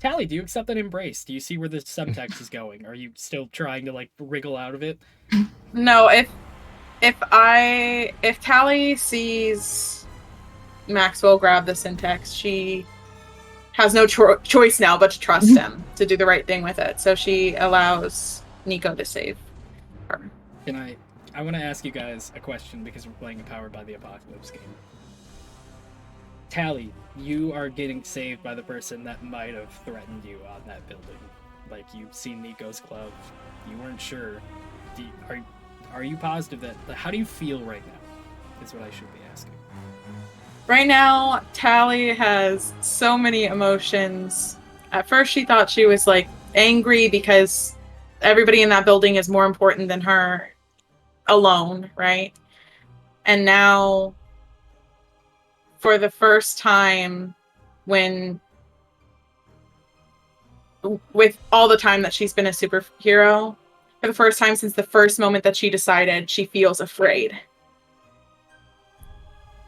Tally, do you accept that embrace? Do you see where the subtext is going? Are you still trying to like wriggle out of it? No, if Tally sees Maxwell grab the syntax, she has no choice now but to trust him to do the right thing with it. So she allows Nico to save her. I want to ask you guys a question because we're playing a Powered by the Apocalypse game. Tally, you are getting saved by the person that might have threatened you on that building. Like, you've seen Nico's glove. You weren't sure. Are you positive that... How do you feel right now? Is what I should be asking. Right now, Tally has so many emotions. At first, she thought she was like angry because everybody in that building is more important than her alone, right? And now, for the first time, when with all the time that she's been a superhero, for the first time since the first moment that she decided, she feels afraid.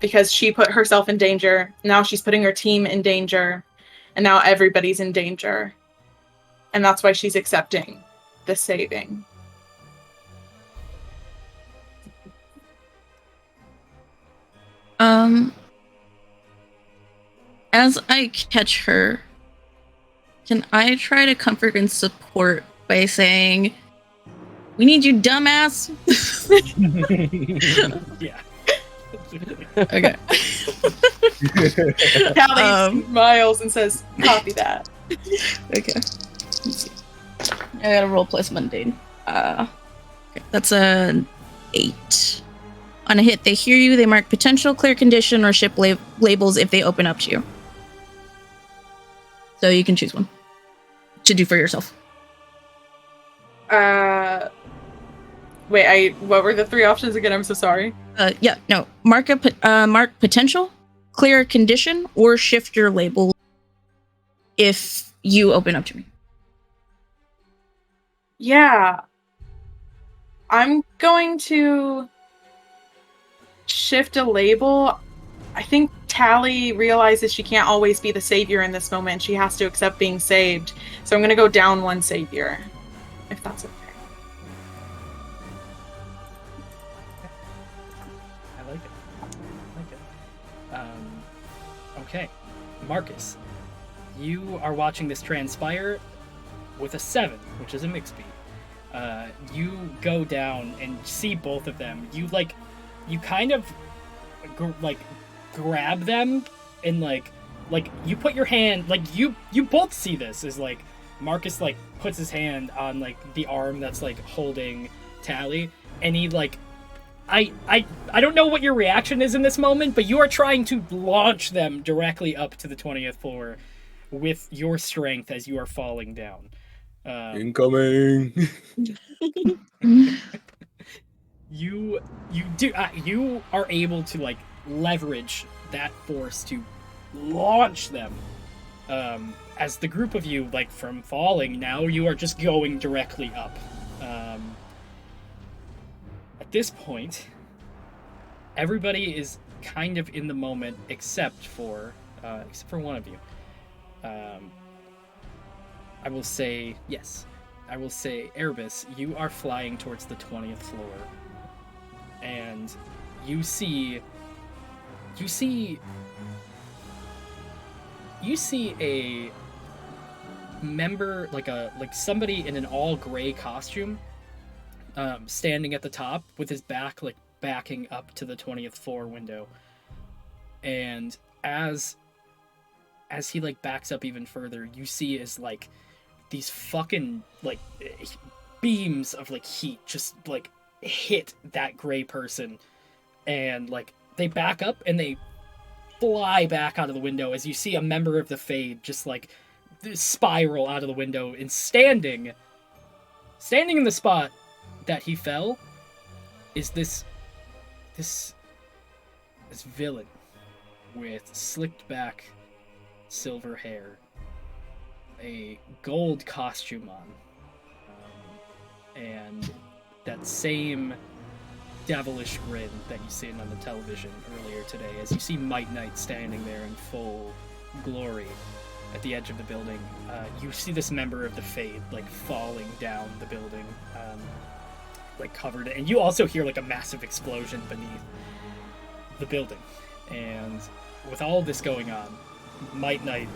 Because she put herself in danger. Now she's putting her team in danger. And now everybody's in danger. And that's why she's accepting the saving. As I catch her, can I try to comfort and support by saying, "We need you, dumbass"? Yeah. Okay. Tally smiles and says, "Copy that." Okay. Let's see. I gotta roll plus mundane. Okay. That's a 8. On a hit, they hear you, they mark potential, clear condition, or ship labels if they open up to you. So you can choose one to do for yourself. Wait, what were the 3 options again? I'm so sorry. Mark mark potential, clear condition, or shift your label if you open up to me. Yeah. I'm going to shift a label. I think Tally realizes she can't always be the savior in this moment. She has to accept being saved. So I'm going to go down 1 savior, if that's okay. I like it. Okay. Marcus, you are watching this transpire with a 7, which is a mix beat. You go down and see both of them. You kind of grab them and like you put your hand, you both see this as like Marcus puts his hand on the arm that's holding Tally, and he I don't know what your reaction is in this moment, but you are trying to launch them directly up to the 20th floor with your strength as you are falling down. Incoming. You are able to leverage that force to launch them. As the group of you from falling, now you are just going directly up. At this point, everybody is kind of in the moment except for one of you. I will say Erebus, you are flying towards the 20th floor, and you see a member, somebody in an all gray costume, standing at the top with his back backing up to the 20th floor window, and as he backs up even further, you see is these fucking beams of heat just hit that gray person, and they back up and they fly back out of the window as you see a member of the Fade just spiral out of the window, and standing in the spot that he fell is this villain with slicked back silver hair, a gold costume on, and that same devilish grin that you seen on the television earlier today as you see Might Knight standing there in full glory at the edge of the building. You see this member of the Fade falling down the building, covered, and you also hear a massive explosion beneath the building. And with all this going on, Might Knight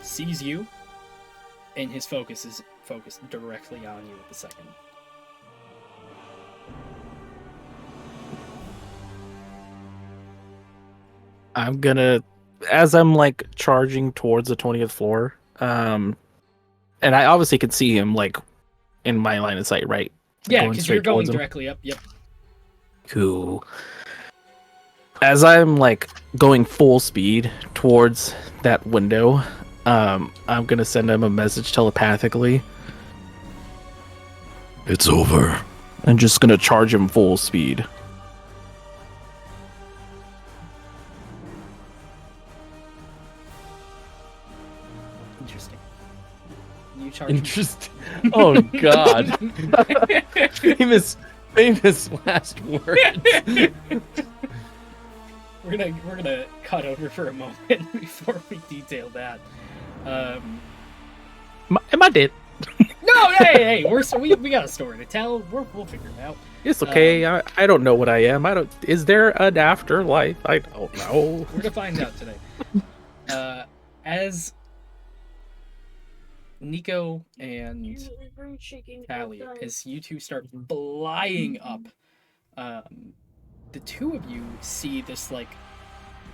sees you, and his focus is focused directly on you at the second. I'm gonna, as I'm charging towards the 20th floor, and I obviously can see him in my line of sight, right? Yeah, because you're going towards him. directly up. Yep. Cool. as I'm like going full speed towards that window, I'm gonna send him a message telepathically It's over. and just gonna charge him full speed. Interesting. You charge. Interesting. Oh God. famous last words. We're gonna cut over for a moment before we detail that. Am I dead? No, hey, we got a story to tell. We'll figure it out. It's okay. I don't know what I am. I don't. Is there an afterlife? I don't know. We're gonna find out today. As Nico and Callie, as you two start flying up, the two of you see this like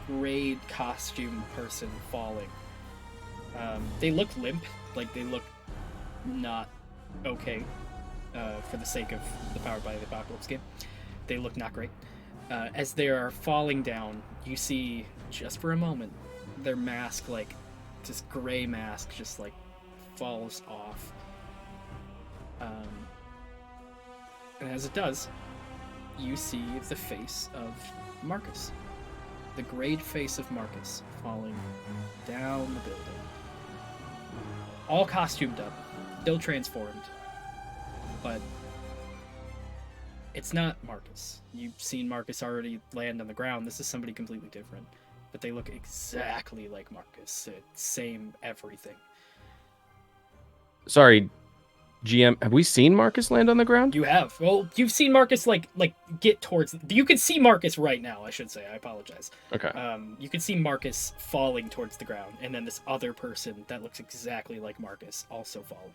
grade costume person falling. They look limp, like they look not okay. For the sake of the Powered by the Apocalypse game, they look not great. As they are falling down, you see just for a moment their mask, like this gray mask, just like falls off. And as it does, you see the face of Marcus. The grayed face of Marcus falling down the building. All costumed up, still transformed. But it's not Marcus. You've seen Marcus already land on the ground. This is somebody completely different. But they look exactly like Marcus. Same everything. Sorry, GM. Have we seen Marcus land on the ground? You have. Well, you've seen Marcus like get towards. You can see Marcus right now. I should say. I apologize. Okay. You can see Marcus falling towards the ground, and then this other person that looks exactly like Marcus also falling.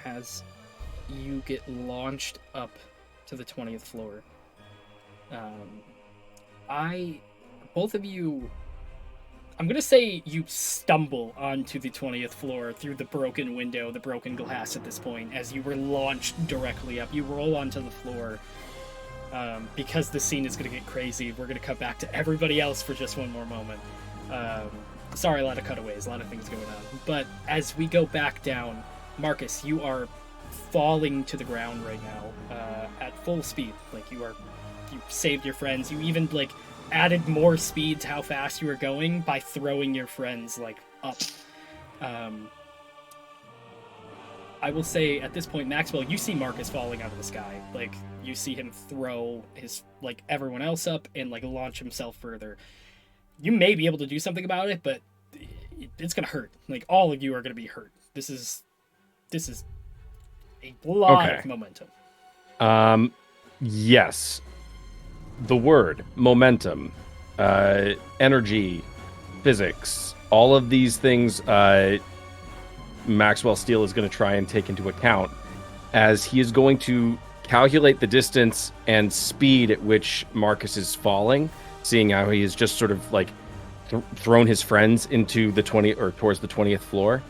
As you get launched up to the 20th floor, both of you, I'm gonna say you stumble onto the 20th floor through the broken window, the broken glass at this point, as you were launched directly up. You roll onto the floor. Because the scene is gonna get crazy, we're gonna cut back to everybody else for just one more moment. Sorry, a lot of cutaways, a lot of things going on. But as we go back down, Marcus, you are falling to the ground right now at full speed. Like you saved your friends. You even like added more speed to how fast you were going by throwing your friends like up. I will say at this point, Maxwell, you see Marcus falling out of the sky. Like you see him throw his like everyone else up and like launch himself further. You may be able to do something about it, but it's gonna hurt. Like all of you are gonna be hurt. This is a lot of momentum. Yes. The word momentum, energy, physics, all of these things Maxwell Steele is going to try and take into account as he is going to calculate the distance and speed at which Marcus is falling, seeing how he has just sort of like thrown his friends into the 20 or towards the 20th floor.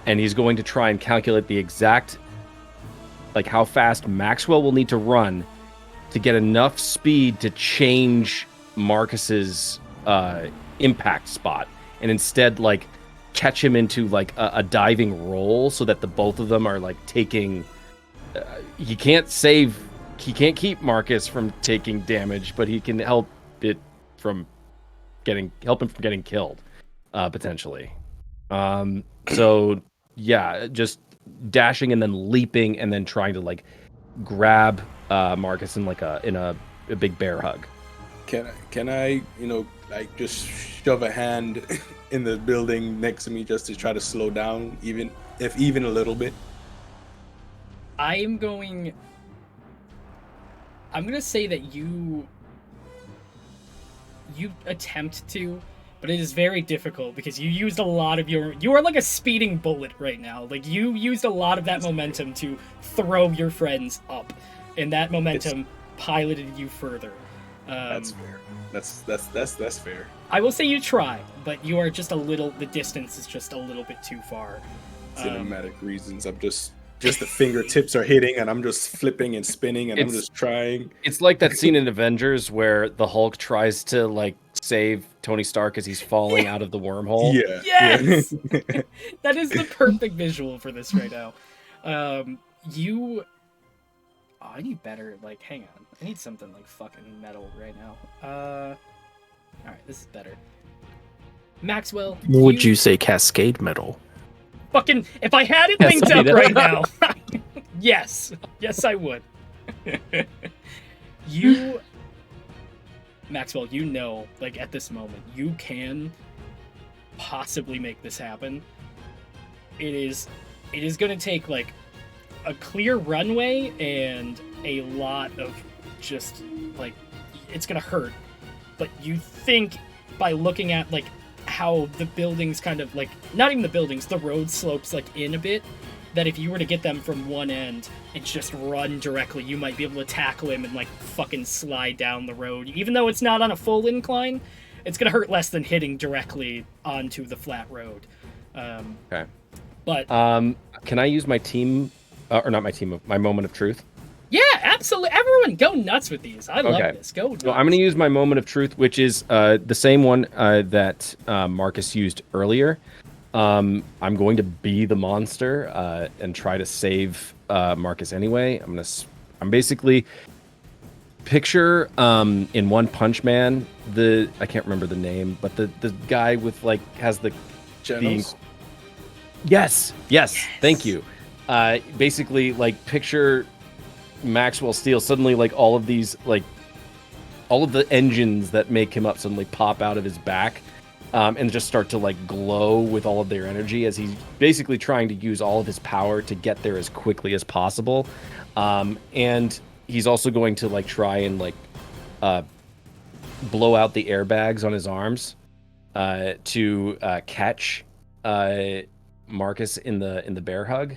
And he's going to try and calculate the exact, like how fast Maxwell will need to run to get enough speed to change Marcus's impact spot, and instead like catch him into like a diving roll so that the both of them are like taking. He can't keep Marcus from taking damage, but he can help him from getting killed, potentially. So. Yeah, just dashing and then leaping and then trying to like grab Marcus in like a big bear hug. Can I like just shove a hand in the building next to me just to try to slow down, even a little bit? I'm gonna say that you attempt to, but it is very difficult because you used a lot of you are like a speeding bullet right now. Like you used a lot of that momentum to throw your friends up, and that momentum piloted you further. That's fair. That's fair. I will say you try, but the distance is just a little bit too far. Cinematic reasons. I'm just just the fingertips are hitting, and I'm just flipping and spinning, and I'm It's- just trying. It's like that scene in Avengers where the Hulk tries to like save Tony Stark as he's falling out of the wormhole. Yeah. Yes! Yeah. That is the perfect visual for this right now. I need better, like, hang on. I need something like fucking metal right now. Alright, this is better. Maxwell, Would you say Cascade Metal? fucking, if I had it Yes, linked I up do. right now. Yes. Yes, I would. You, Maxwell, you know, like, at this moment, you can possibly make this happen. It is going to take, like, a clear runway and a lot of just, like, it's going to hurt. But you think by looking at, like, how the buildings kind of, like, not even the buildings, the road slopes, like, in a bit, that if you were to get them from one end and just run directly, you might be able to tackle him and, like, fucking slide down the road. Even though it's not on a full incline, it's going to hurt less than hitting directly onto the flat road. Okay. But Can I use my team, or not my team, my moment of truth? yeah, absolutely. Everyone go nuts with these. I love Okay. this. Go nuts. So I'm going to use my moment of truth, which is the same one that Marcus used earlier. I'm going to be the monster and try to save Marcus anyway. I'm basically picture in One Punch Man, I can't remember the name, but the guy with like has the Channels? Yes, thank you. Basically, like, picture Maxwell Steel suddenly, like, all of the engines that make him up suddenly pop out of his back, and just start to, like, glow with all of their energy as he's basically trying to use all of his power to get there as quickly as possible. And he's also going to, like, try and, like, blow out the airbags on his arms to catch Marcus in the bear hug.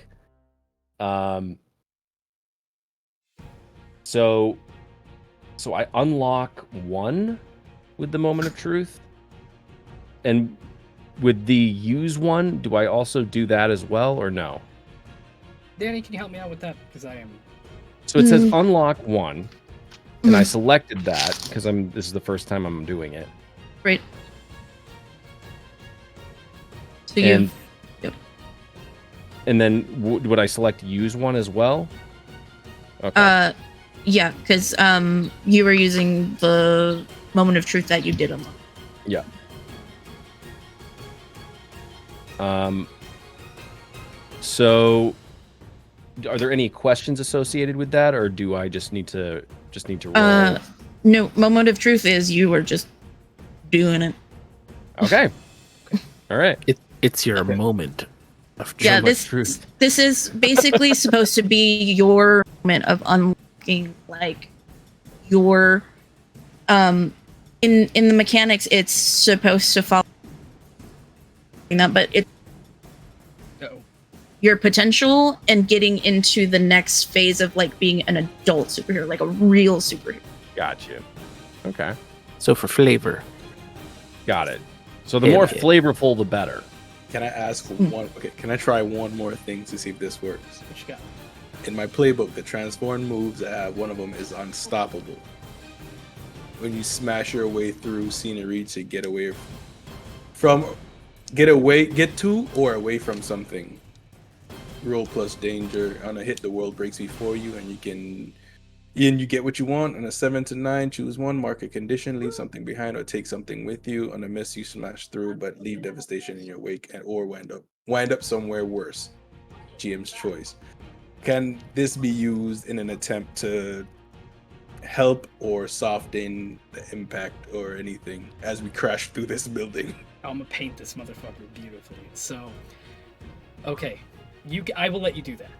So I unlock 1 with the moment of truth, and with the use 1, do I also do that as well or no? Danny, can you help me out with that? Because I am. So it says unlock 1, and I selected that because this is the first time I'm doing it. Right. So And Yep. and then would I select use 1 as well? Okay. Yeah, because you were using the moment of truth that you did unlock. Yeah. So are there any questions associated with that, or do I just need to roll? No, moment of truth is you were just doing it. Okay. All right. It's your moment of Yeah, truth. this is basically supposed to be your moment of unlocking, like, your in the mechanics. It's supposed to follow that, but it's Uh-oh. your potential and getting into the next phase of, like, being an adult superhero, like a real superhero. Got you. Okay. So for flavor. Got it. So the Yeah, more yeah. flavorful, the better. Can I ask one? Okay, can I try one more thing to see if this works? What you got? In my playbook, the transform moves I have, one of them is unstoppable. When you smash your way through scenery to get away get to or away from something. Roll plus danger. On a hit, the world breaks before you, and you get what you want. On a 7 to 9, choose one, mark a condition, leave something behind, or take something with you. On a miss, you smash through, but leave devastation in your wake, or wind up somewhere worse. GM's choice. Can this be used in an attempt to help or soften the impact or anything as we crash through this building? I'm gonna paint this motherfucker beautifully. So, okay, I will let you do that.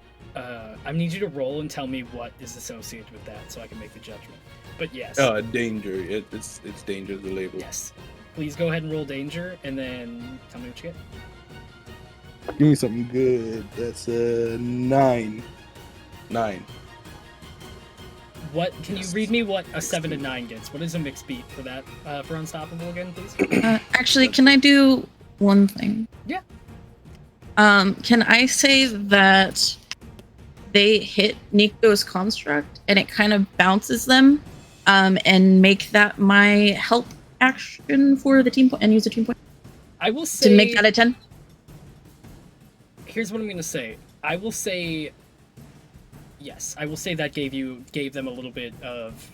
I need you to roll and tell me what is associated with that, so I can make the judgment. But yes, Danger. It's danger, the label. yes. Please go ahead and roll danger, and then tell me what you get. Give me something good. That's 9. 9. What can you read me? What a 7 to 9 gets? What is a mixed beat for that? For unstoppable again, please. Actually, can I do one thing? Yeah. Can I say that they hit Nico's construct and it kind of bounces them, and make that my help action for the team point and use a team point I will say to make that a 10. Here's what I'm gonna say. I will say yes. I will say that gave them a little bit of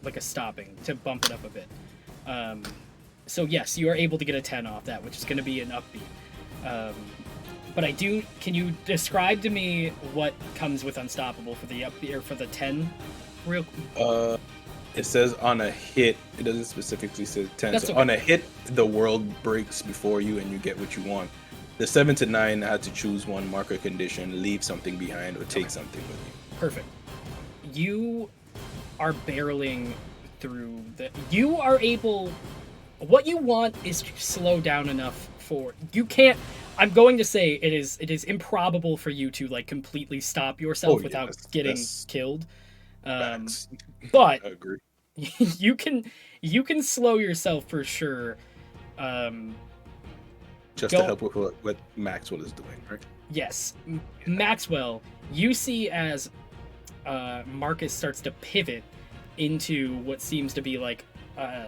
like a stopping to bump it up a bit. So yes, you are able to get a 10 off that, which is going to be an upbeat. But can you describe to me what comes with Unstoppable for the upbeat or for the 10? Real. It says on a hit. It doesn't specifically say 10. That's So okay. on a hit, the world breaks before you and you get what you want. The 7 to 9 had to choose one marker condition, leave something behind, or take something with you. Perfect. You are barreling through the. You are able. What you want is to slow down enough for you can't. I'm going to say it is improbable for you to like completely stop yourself without getting killed. Facts. But I agree. you can slow yourself for sure. Just to help with what Maxwell is doing, right? Yes, Maxwell. You see as Marcus starts to pivot into what seems to be like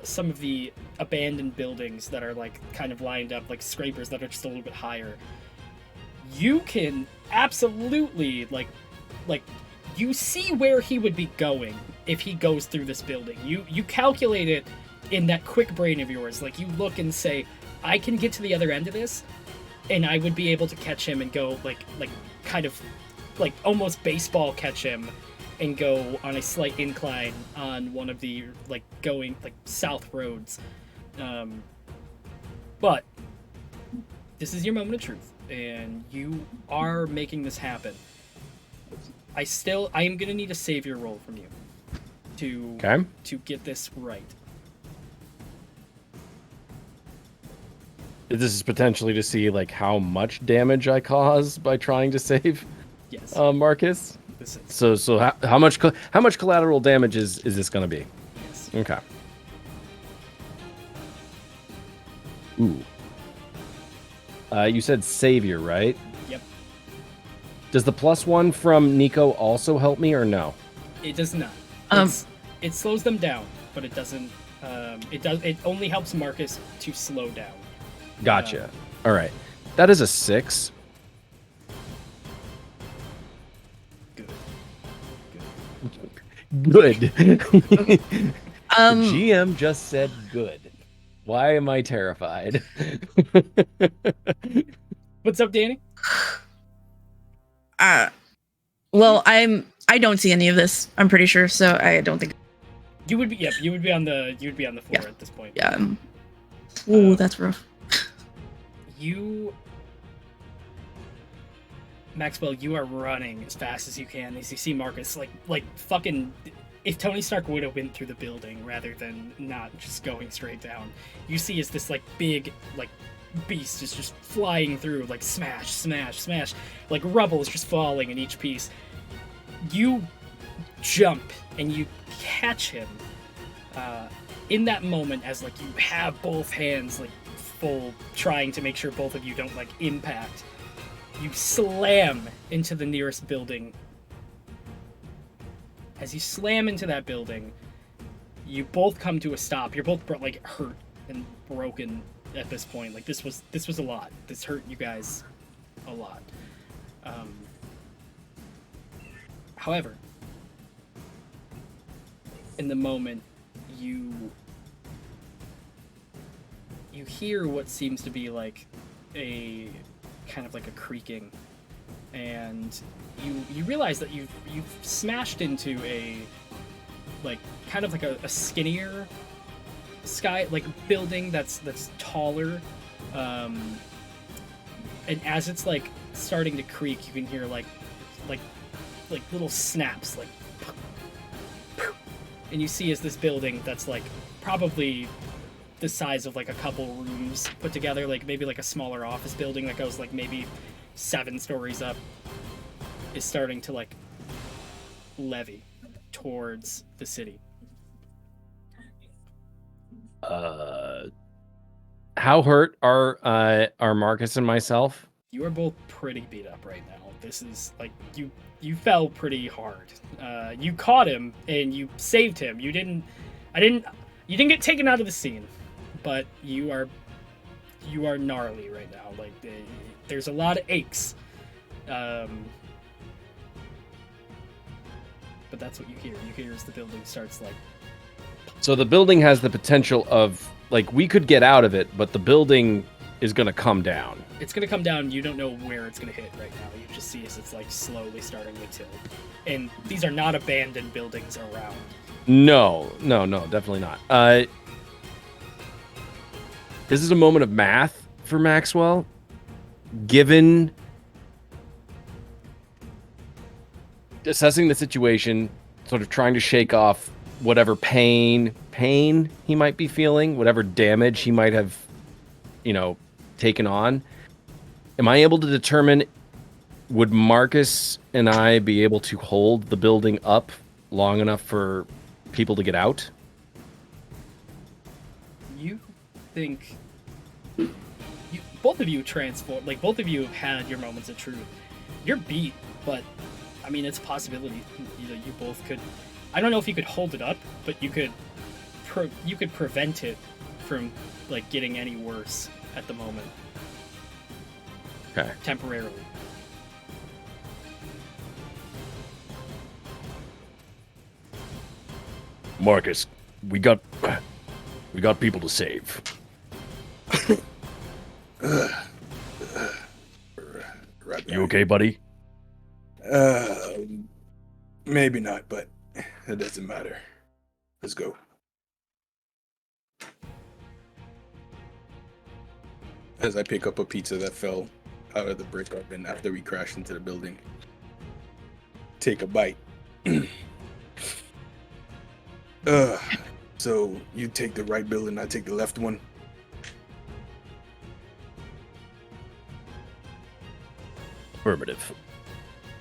some of the abandoned buildings that are like kind of lined up like scrapers that are just a little bit higher. You can absolutely like you see where he would be going if he goes through this building. You calculate it in that quick brain of yours. Like you look and say, I can get to the other end of this and I would be able to catch him and go like kind of like almost baseball catch him and go on a slight incline on one of the like going like south roads. But this is your moment of truth and you are making this happen. I am gonna need a savior roll from you to get this right. This is potentially to see like how much damage I cause by trying to save Yes. Marcus. This is. So how much collateral damage is this going to be? Yes. Okay. Ooh. You said savior, right? Yep. Does the +1 from Nico also help me or no? It does not. It slows them down, but it doesn't. It only helps Marcus to slow down. Gotcha. All right. That is a 6. Good. The GM just said good. Why am I terrified? What's up, Danny? Well, I don't see any of this. I'm pretty sure, so I don't think You would be. Yep. You would be on the floor Yeah. at this point. yeah. Ooh, that's rough. Maxwell, you are running as fast as you can as you see Marcus like fucking. If Tony Stark would have been through the building rather than not just going straight down, you see as this like big like beast is just flying through like smash, smash, smash, like rubble is just falling in each piece. You jump and you catch him in that moment as like you have both hands like full trying to make sure both of you don't like impact. You slam into the nearest building. As you slam into that building, you both come to a stop. You're both like hurt and broken at this point. Like this was a lot. This hurt you guys a lot. However, in the moment, you hear what seems to be like a kind of like a creaking, and you realize that you've smashed into a like kind of like a skinnier sky like building that's taller, and as it's like starting to creak, you can hear like little snaps like, and you see as this building that's like probably the size of like a couple rooms put together, like maybe like a smaller office building that goes like maybe 7 stories up, is starting to like levy towards the city. How hurt are Marcus and myself? you are both pretty beat up right now. This is like you fell pretty hard. You caught him and you saved him. You didn't get taken out of the scene, but you are gnarly right now. Like there's a lot of aches. But that's what you hear. You hear as the building starts like. So the building has the potential of, like, we could get out of it, but the building is going to come down. It's going to come down. You don't know where it's going to hit right now. You just see as it's like slowly starting to tilt. And these are not abandoned buildings around. No, definitely not. This is a moment of math for Maxwell. Given assessing the situation, sort of trying to shake off whatever pain he might be feeling, whatever damage he might have, taken on. Am I able to determine, would Marcus and I be able to hold the building up long enough for people to get out? You think both of you transform, like both of you have had your moments of truth. You're beat, but I mean, it's a possibility. You both could. I don't know if you could hold it up, but you could prevent it from like getting any worse at the moment. Okay. Temporarily. Marcus, we got people to save. You okay, buddy? Maybe not, but it doesn't matter. Let's go. As I pick up a pizza that fell out of the brick oven after we crashed into the building. Take a bite. So you take the right building, I take the left one. Affirmative.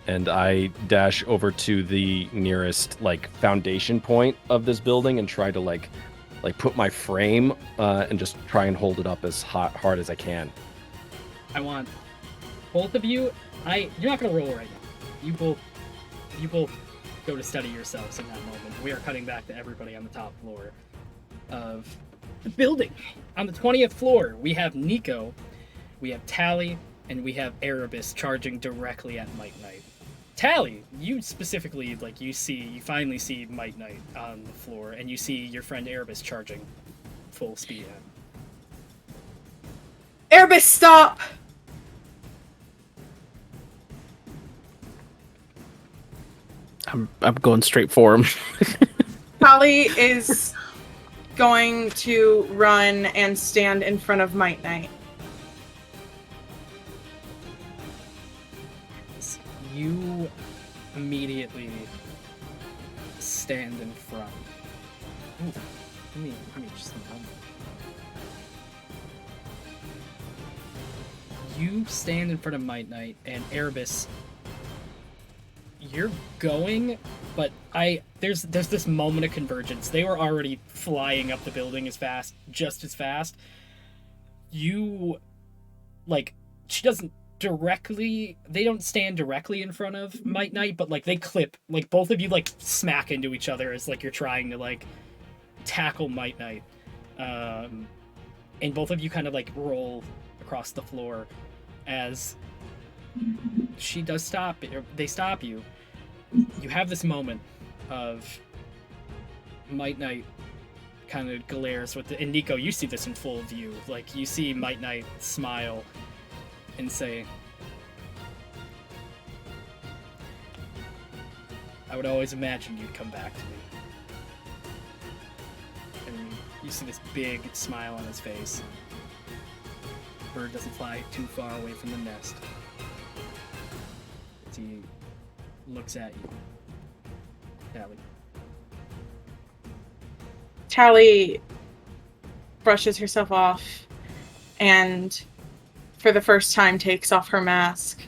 And I dash over to the nearest like foundation point of this building and try to like put my frame and just try and hold it up as hard as I can. I want both of you. You're not gonna roll right now. You both go to study yourselves in that moment. We are cutting back to everybody on the top floor of the building. On the 20th floor, we have Nico, we have Tally, and we have Erebus charging directly at Might Knight. Tally, you specifically, like, you finally see Might Knight on the floor, and you see your friend Erebus charging full speed at. Erebus, stop! I'm going straight for him. Tally is going to run and stand in front of Might Knight. You immediately stand in front. Ooh, let me just think. You stand in front of Might Knight and Erebus. You're going, but there's this moment of convergence. They were already flying up the building just as fast. You, like, she doesn't directly, they don't stand directly in front of Might Knight, but like they clip, like both of you like smack into each other as like you're trying to like tackle Might Knight. And both of you kind of like roll across the floor as she does stop, they stop you. You have this moment of Might Knight kind of glares with and Nico, you see this in full view. Like you see Might Knight smile and say, I would always imagine you'd come back to me. And you see this big smile on his face. Bird doesn't fly too far away from the nest. As he looks at you. Tally. Tally brushes herself off and for the first time takes off her mask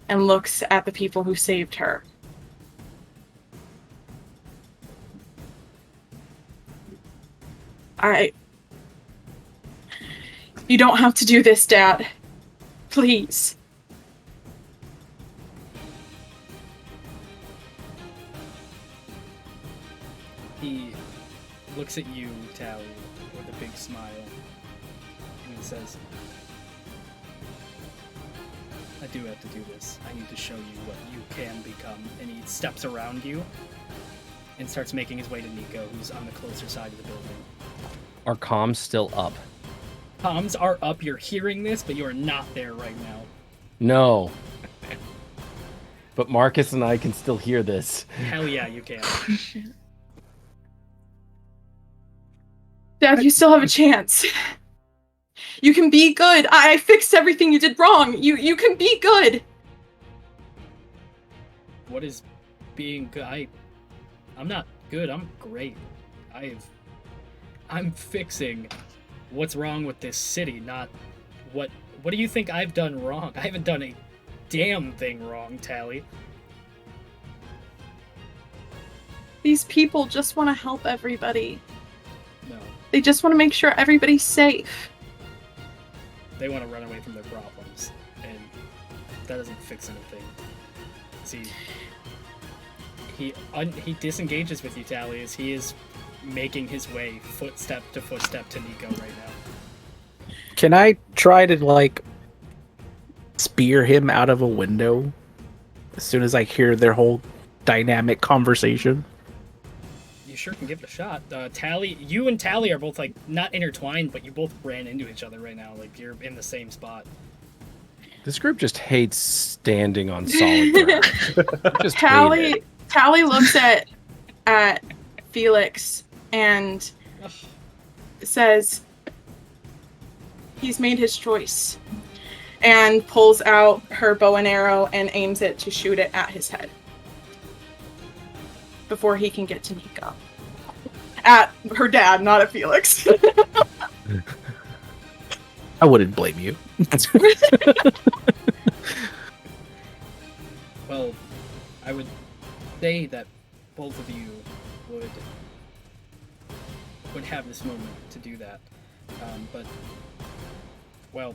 and looks at the people who saved her. You don't have to do this, Dad. Please. He looks at you, Tally, with a big smile, and he says, I do have to do this. I need to show you what you can become. And he steps around you and starts making his way to Nico, who's on the closer side of the building. Are comms still up? Comms are up. You're hearing this, but you are not there right now. No. But Marcus and I can still hear this. Hell yeah, you can. Dad, you still have a chance. You can be good. I fixed everything you did wrong. You can be good. What is being good? I'm not good. I'm great. I'm fixing what's wrong with this city, not what do you think I've done wrong? I haven't done a damn thing wrong, Tally. These people just want to help everybody. No. They just want to make sure everybody's safe. They want to run away from their problems, and that doesn't fix anything. See, he disengages with you, Tally, as he is making his way footstep to Nico right now. Can I try to, like, spear him out of a window as soon as I hear their whole dynamic conversation? You sure can give it a shot. Tally, you and Tally are both, like, not intertwined, but you both ran into each other right now. Like, you're in the same spot. This group just hates standing on solid ground. Just hate it. Tally looks at Felix and says he's made his choice, and pulls out her bow and arrow and aims it to shoot it at his head before he can get to Nico. At her dad, not at Felix. I wouldn't blame you. Well, I would say that both of you would have this moment to do that. But, well,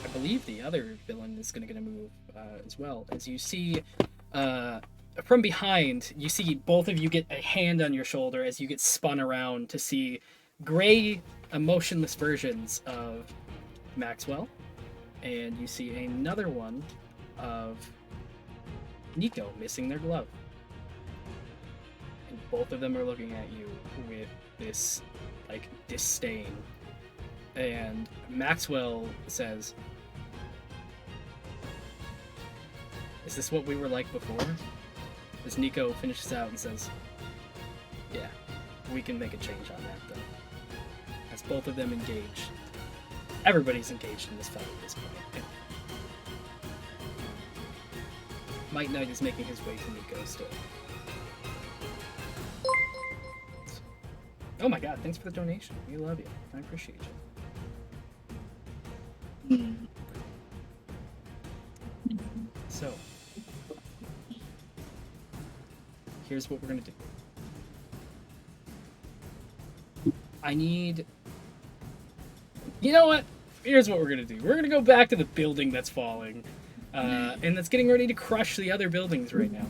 I believe the other villain is going to move as well. As you see, from behind, you see both of you get a hand on your shoulder as you get spun around to see gray, emotionless versions of Maxwell, and you see another one of Nico missing their glove. And both of them are looking at you with this, like, disdain. And Maxwell says, "Is this what we were like before?" As Nico finishes out and says, "Yeah, we can make a change on that, though." As both of them engage. Everybody's engaged in this fight at this point. Might Knight is making his way to Nico still. Oh my god, thanks for the donation. We love you. I appreciate you. So, here's what we're gonna do. I need... You know what? Here's what we're gonna do. We're gonna go back to the building that's falling. And that's getting ready to crush the other buildings right now.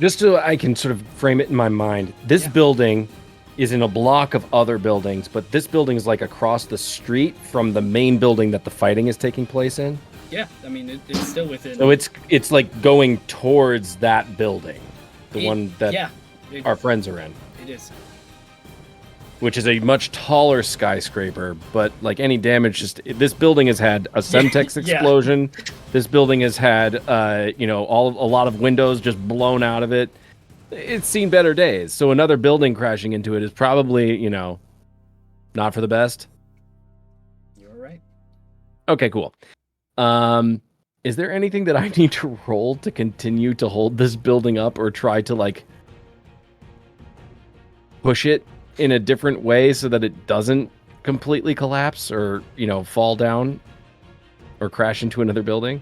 Just so I can sort of frame it in my mind, this building is in a block of other buildings, but this building is like across the street from the main building that the fighting is taking place in. Yeah, I mean, it's still within... So it's like going towards that building, the one that our friends are in. It is. Which is a much taller skyscraper, but like any damage, this building has had a Semtex explosion. This building has had, a lot of windows just blown out of it. It's seen better days. So another building crashing into it is probably, not for the best. You're right. Okay, cool. Is there anything that I need to roll to continue to hold this building up, or try to like push it in a different way so that it doesn't completely collapse or, fall down or crash into another building?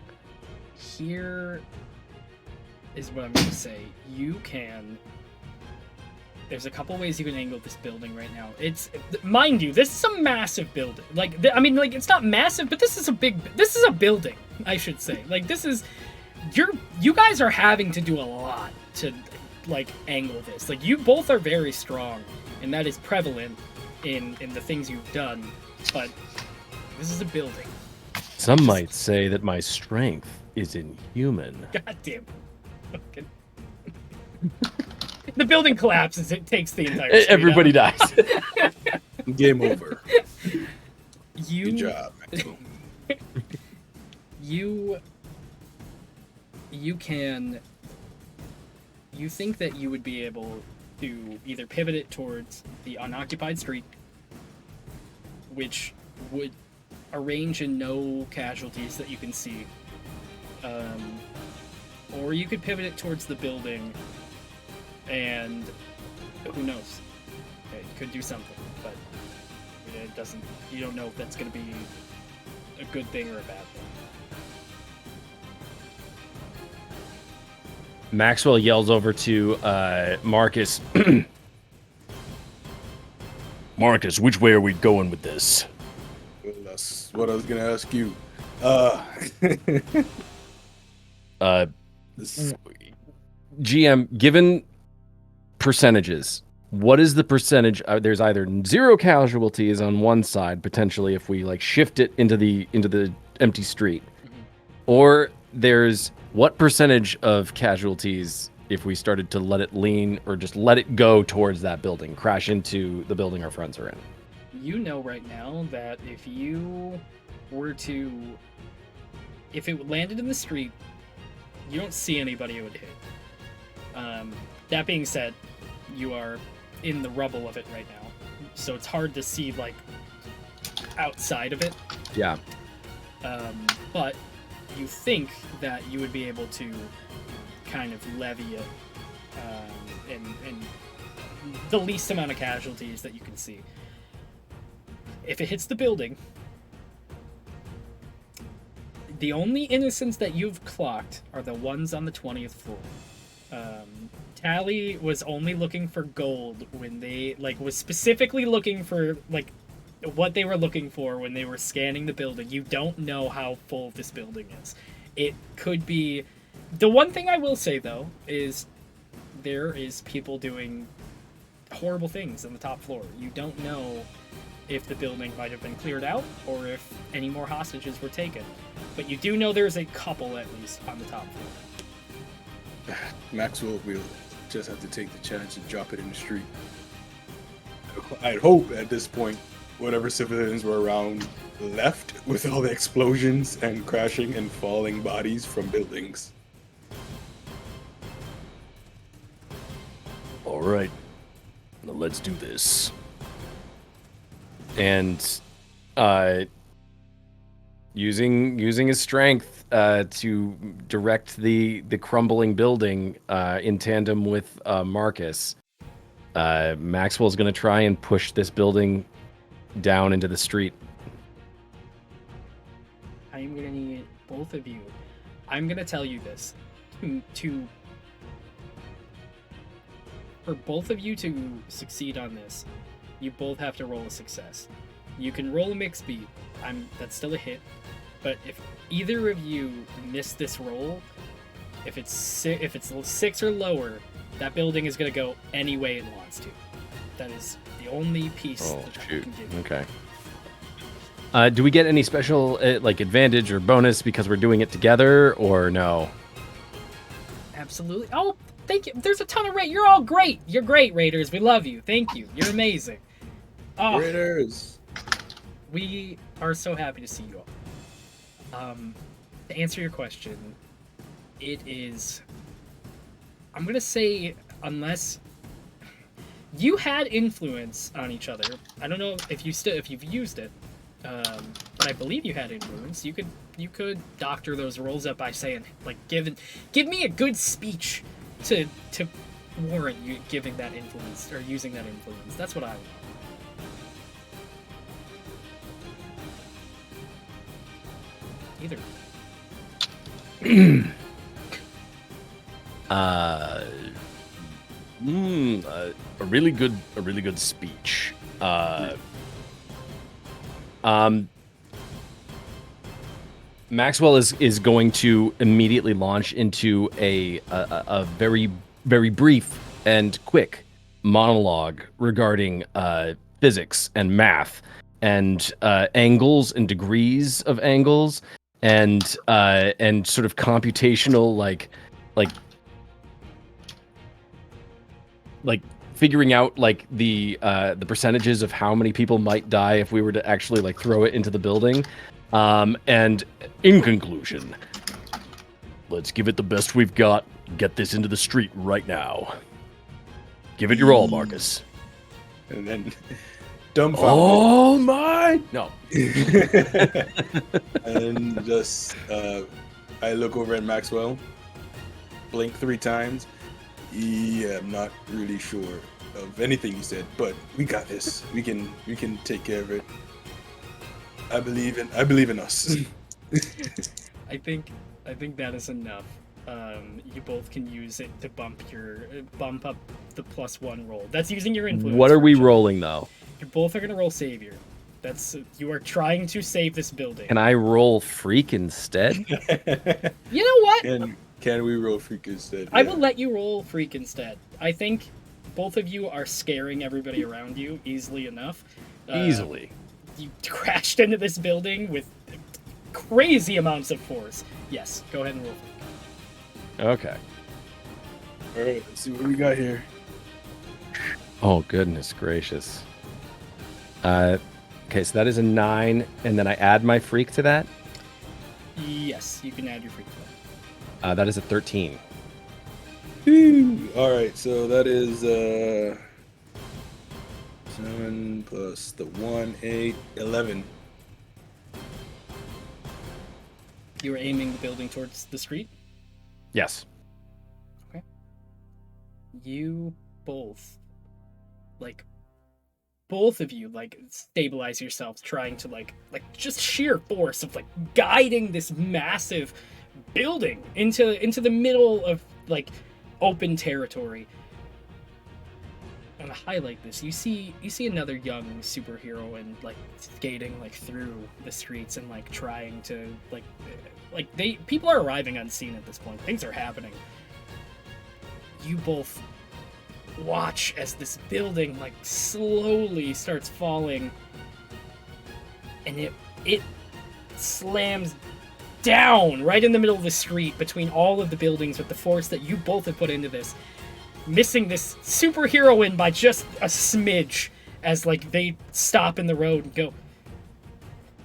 Here is what I'm going to say. You can There's a couple ways you can angle this building right now. It's, mind you, this is a massive building. Like, I mean, like, it's not massive, but this is a building, I should say. Like, this is, you guys are having to do a lot to, like, angle this. Like, you both are very strong, and that is prevalent in the things you've done, but this is a building. Some might say that my strength is inhuman. God damn. Okay. The building collapses. It takes the entire street Everybody out. dies. Game over. You, Good job, Maxwell. you think that you would be able to either pivot it towards the unoccupied street, which would arrange in no casualties that you can see, or you could pivot it towards the building, and who knows, it could do something, but it doesn't. You don't know if that's going to be a good thing or a bad thing. Maxwell yells over to Marcus. Marcus, which way are we going with this? Well, that's what I was gonna ask you. This- GM, given percentages, what is the percentage? There's either 0 casualties on one side, potentially, if we like shift it into the empty street, or there's what percentage of casualties if we started to let it lean or just let it go towards that building, crash into the building our friends are in. You know right now that if you were to, if it landed in the street, you don't see anybody it would hit. That being said, you are in the rubble of it right now, so it's hard to see like outside of it. Yeah. But you think that you would be able to kind of levy it and the least amount of casualties that you can see. If it hits the building, the only innocents that you've clocked are the ones on the 20th floor. Tally was only looking for gold when they, like, was specifically looking for, like, what they were looking for when they were scanning the building. You don't know how full this building is. It could be... The one thing I will say, though, is there is people doing horrible things on the top floor. You don't know if the building might have been cleared out or if any more hostages were taken. But you do know there's a couple, at least, on the top floor. Maxwell will just have to take the chance and drop it in the street. I'd hope at this point, whatever civilians were around left with all the explosions and crashing and falling bodies from buildings. All right. Now let's do this. And using his strength to direct the crumbling building in tandem with Marcus, Maxwell's going to try and push this building down into the street. I'm going to need both of you. I'm going to tell you this. For both of you to succeed on this, you both have to roll a success. You can roll a mixed beat. That's still a hit. But if either of you miss this roll, if it's 6 or lower, that building is going to go any way it wants to. That is the only piece that I can give you. Okay. Do we get any special like advantage or bonus because we're doing it together, or no? Absolutely. Oh, thank you. There's a ton of You're all great. You're great, Raiders. We love you. Thank you. You're amazing. Oh, Raiders! we are so happy to see you all. To answer your question, it is... I'm going to say, unless... You had influence on each other. I don't know if you've used it, but I believe you had influence. You could doctor those rolls up by saying, like, give me a good speech to warrant you giving that influence or using that influence. That's what I want. Either. A really good speech. Maxwell is going to immediately launch into a very very brief and quick monologue regarding physics and math and angles and degrees of angles and sort of computational like figuring out like the percentages of how many people might die if we were to actually like throw it into the building. And in conclusion, let's give it the best we've got. Get this into the street right now. Give it your all, Marcus. And then dumbfounded. Oh my! No. And just I look over at Maxwell, blink 3 times. Yeah, I'm not really sure of anything you said, but we got this. We can take care of it. I believe in us. I think that is enough. You both can use it to bump up the +1 roll. That's using your influence. What are we for each other. rolling though? You both are gonna roll savior. You are trying to save this building. Can I roll freak instead? You know what? And can we roll freak instead? I will let you roll freak instead. I think both of you are scaring everybody around you easily enough. Easily. You crashed into this building with crazy amounts of force. Yes, go ahead and roll freak. Okay. All right, let's see what we got here. Oh goodness gracious. Okay, so that is a 9, and then I add my freak to that. Yes, you can add your freak to that. That is a 13. All right, so that is 7 plus the 1, 8, 11. You were aiming the building towards the street? Yes. You both of you stabilize yourselves, trying to like just sheer force of like guiding this massive building into the middle of like open territory. I'm gonna highlight this. You see another young superhero and like skating like through the streets and like trying to people are arriving on scene at this point. Things are happening. You both watch as this building like slowly starts falling, and it slams down right in the middle of the street between all of the buildings with the force that you both have put into this, missing this superheroine by just a smidge as like they stop in the road and go,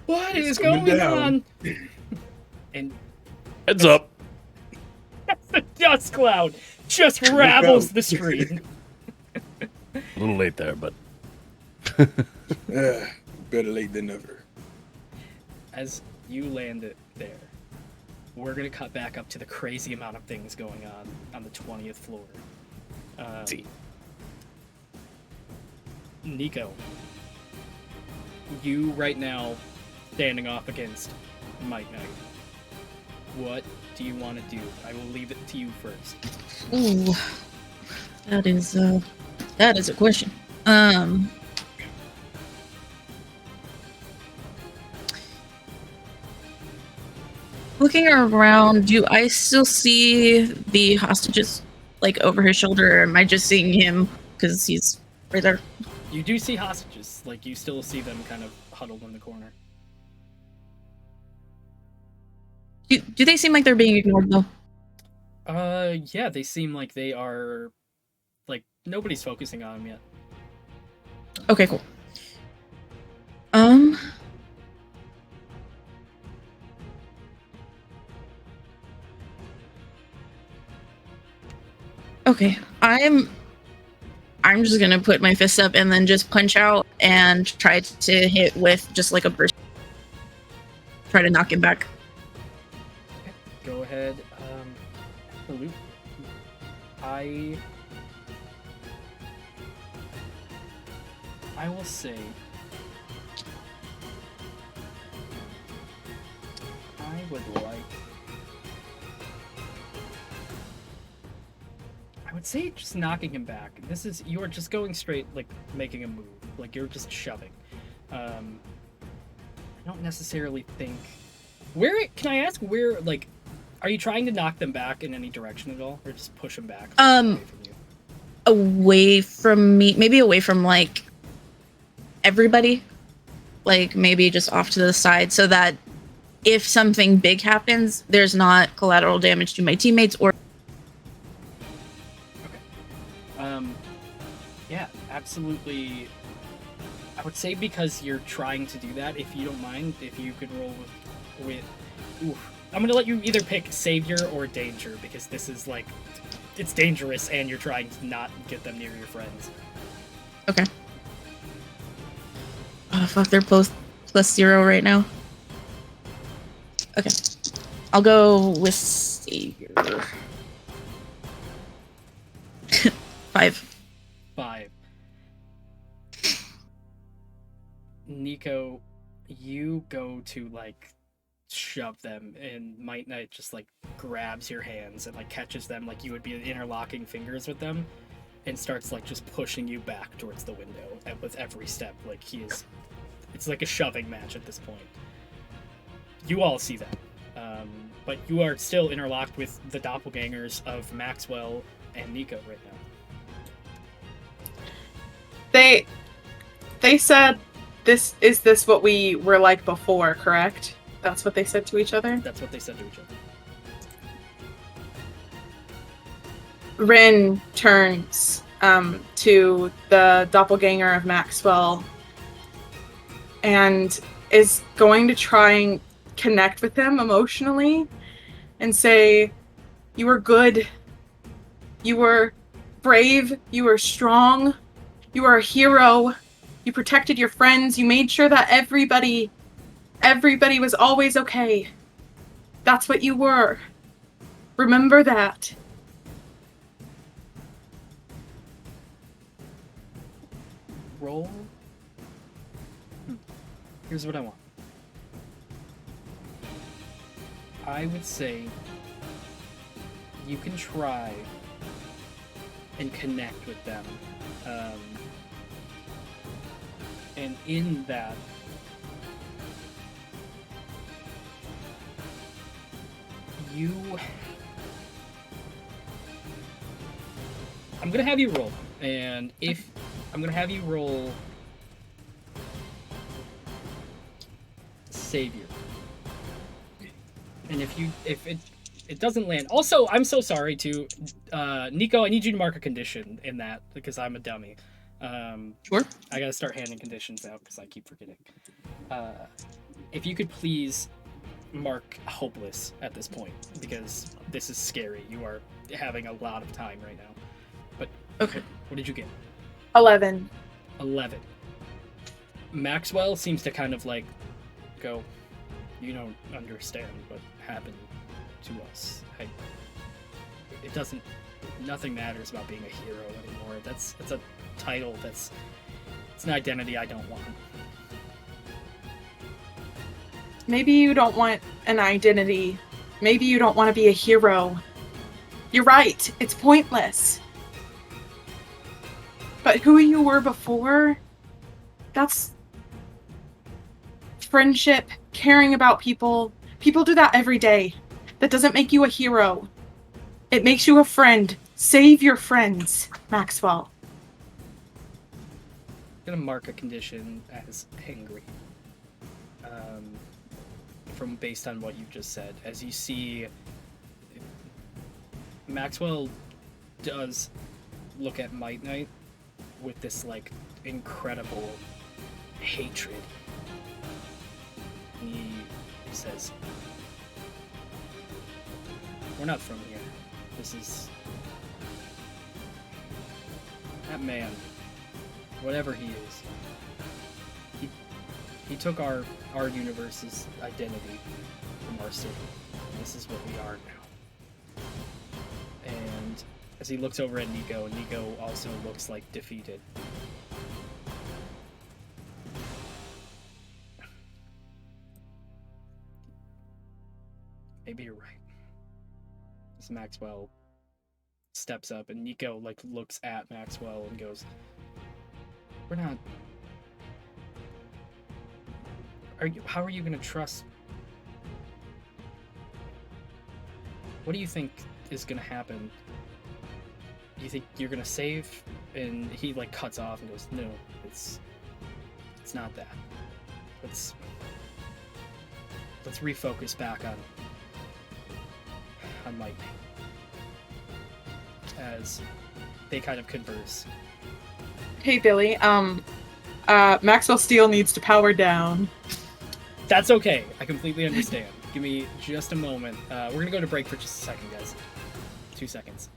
"What is going on?" And Heads up. the dust cloud just ravels the street. A little late there, but Better late than never. As you land it there, we're gonna cut back up to the crazy amount of things going on the 20th floor. See. Nico, you right now standing off against Might Knight. What do you want to do? I will leave it to you first. Ooh, that is a question. Looking around, do I still see the hostages like over his shoulder, or am I just seeing him because he's right there? You do see hostages, like you still see them kind of huddled in the corner. Do they seem like they're being ignored though? Yeah, they seem like they are, like, nobody's focusing on them yet. Okay, cool. Okay, I'm just gonna put my fist up and then just punch out and try to hit with just like a burst. Try to knock him back. Okay, go ahead. Luke, I will say I would say just knocking him back. You are just going straight, like making a move, like you're just shoving. I don't necessarily think. Can I ask where? Like, are you trying to knock them back in any direction at all, or just push them back away from you? Away from me, maybe away from like everybody, like maybe just off to the side, so that if something big happens, there's not collateral damage to my teammates or. Yeah, absolutely. I would say because you're trying to do that, if you don't mind, if you could roll with oof. I'm gonna let you either pick savior or danger, because this is like, it's dangerous and you're trying to not get them near your friends. Okay. Oh fuck, they're both +0 right now. Okay. I'll go with savior. 5. 5. Nico, you go to like shove them, and Might Knight just like grabs your hands and like catches them like you would be interlocking fingers with them, and starts like just pushing you back towards the window with every step. Like it's like a shoving match at this point. You all see that, but you are still interlocked with the doppelgangers of Maxwell and Nico right now. They said, this what we were like before, correct? That's what they said to each other? That's what they said to each other. Rin turns to the doppelganger of Maxwell and is going to try and connect with him emotionally and say, you were good, you were brave, you were strong, you were a hero, you protected your friends, you made sure that everybody was always okay. That's what you were. Remember that. Roll. Here's what I want. I would say you can try and connect with them. And in that, I'm gonna have you roll, and I'm gonna have you roll savior, and if it doesn't land. Also, I'm so sorry to Nico. I need you to mark a condition in that because I'm a dummy. Sure. I gotta start handing conditions out because I keep forgetting. If you could please mark hopeless at this point, because this is scary. You are having a lot of time right now. But okay, what did you get? 11. 11. Maxwell seems to kind of like go, you don't understand what happened to us. It doesn't, nothing matters about being a hero anymore. That's a title, it's an identity I don't want. Maybe you don't want an identity. Maybe you don't want to be a hero. You're right, it's pointless. But who you were before, that's friendship, caring about people. People do that every day. That doesn't make you a hero. It makes you a friend. Save your friends, Maxwell. I'm gonna mark a condition as angry. From based on what you just said. As you see, Maxwell does look at Might Knight with this like incredible hatred. He says, "We're not from here. This is that man, whatever he is. He took our universe's identity from our city. This is what we are now." And as he looks over at Nico, Nico also looks like defeated. Maybe you're right. As Maxwell steps up, and Nico like looks at Maxwell and goes, "We're not. How are you gonna trust? What do you think is gonna happen? Do you think you're gonna save?" And he like cuts off and goes, "No, it's not that. Let's refocus back on Mike." As they kind of converse. Hey Billy, Maxwell Steel needs to power down. That's okay. I completely understand. Give me just a moment. We're gonna go to break for just a second, guys. 2 seconds.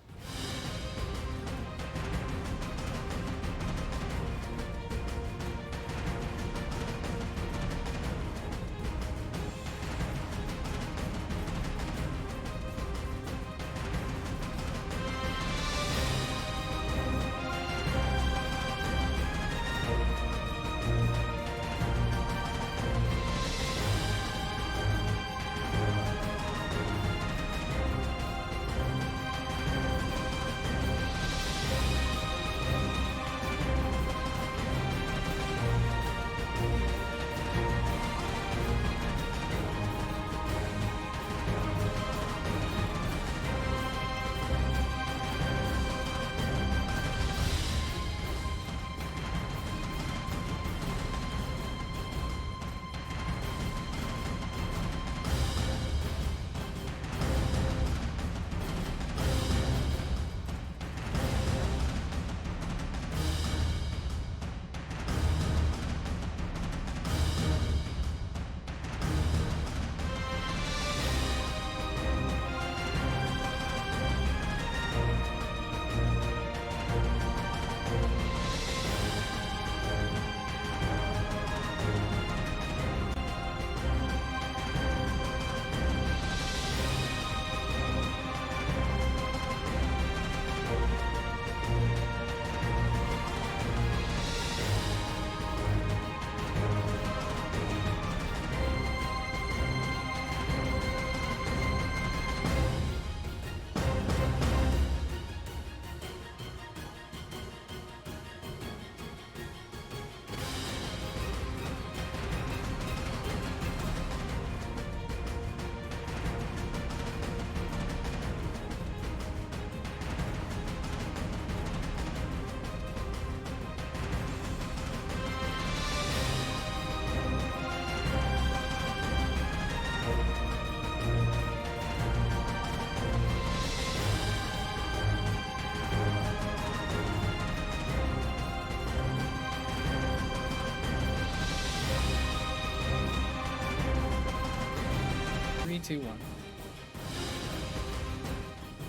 Three, two, one.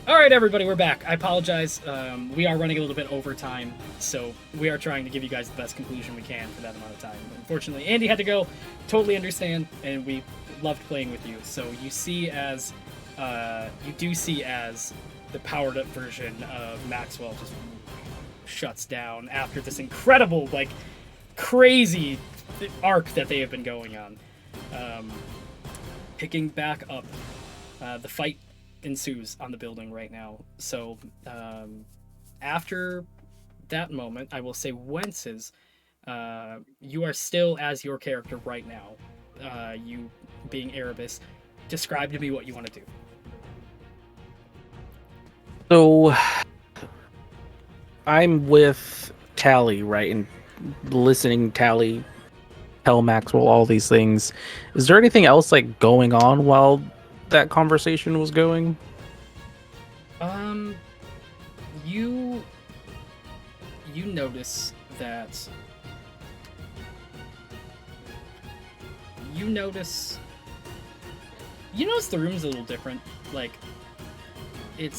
All right, everybody, we're back. I apologize. We are running a little bit over time, so we are trying to give you guys the best conclusion we can for that amount of time. Unfortunately, Andy had to go. Totally understand, and we loved playing with you. So you do see as the powered up version of Maxwell just shuts down after this incredible, like, crazy arc that they have been going on. Picking back up, the fight ensues on the building right now. So after that moment, I will say Wences, you are still as your character right now. You being Erebus, describe to me what you want to do. So I'm with Tally, right, and listening Tally tell Maxwell all these things. Is there anything else like going on while that conversation was going? You notice that you notice the room's a little different. Like it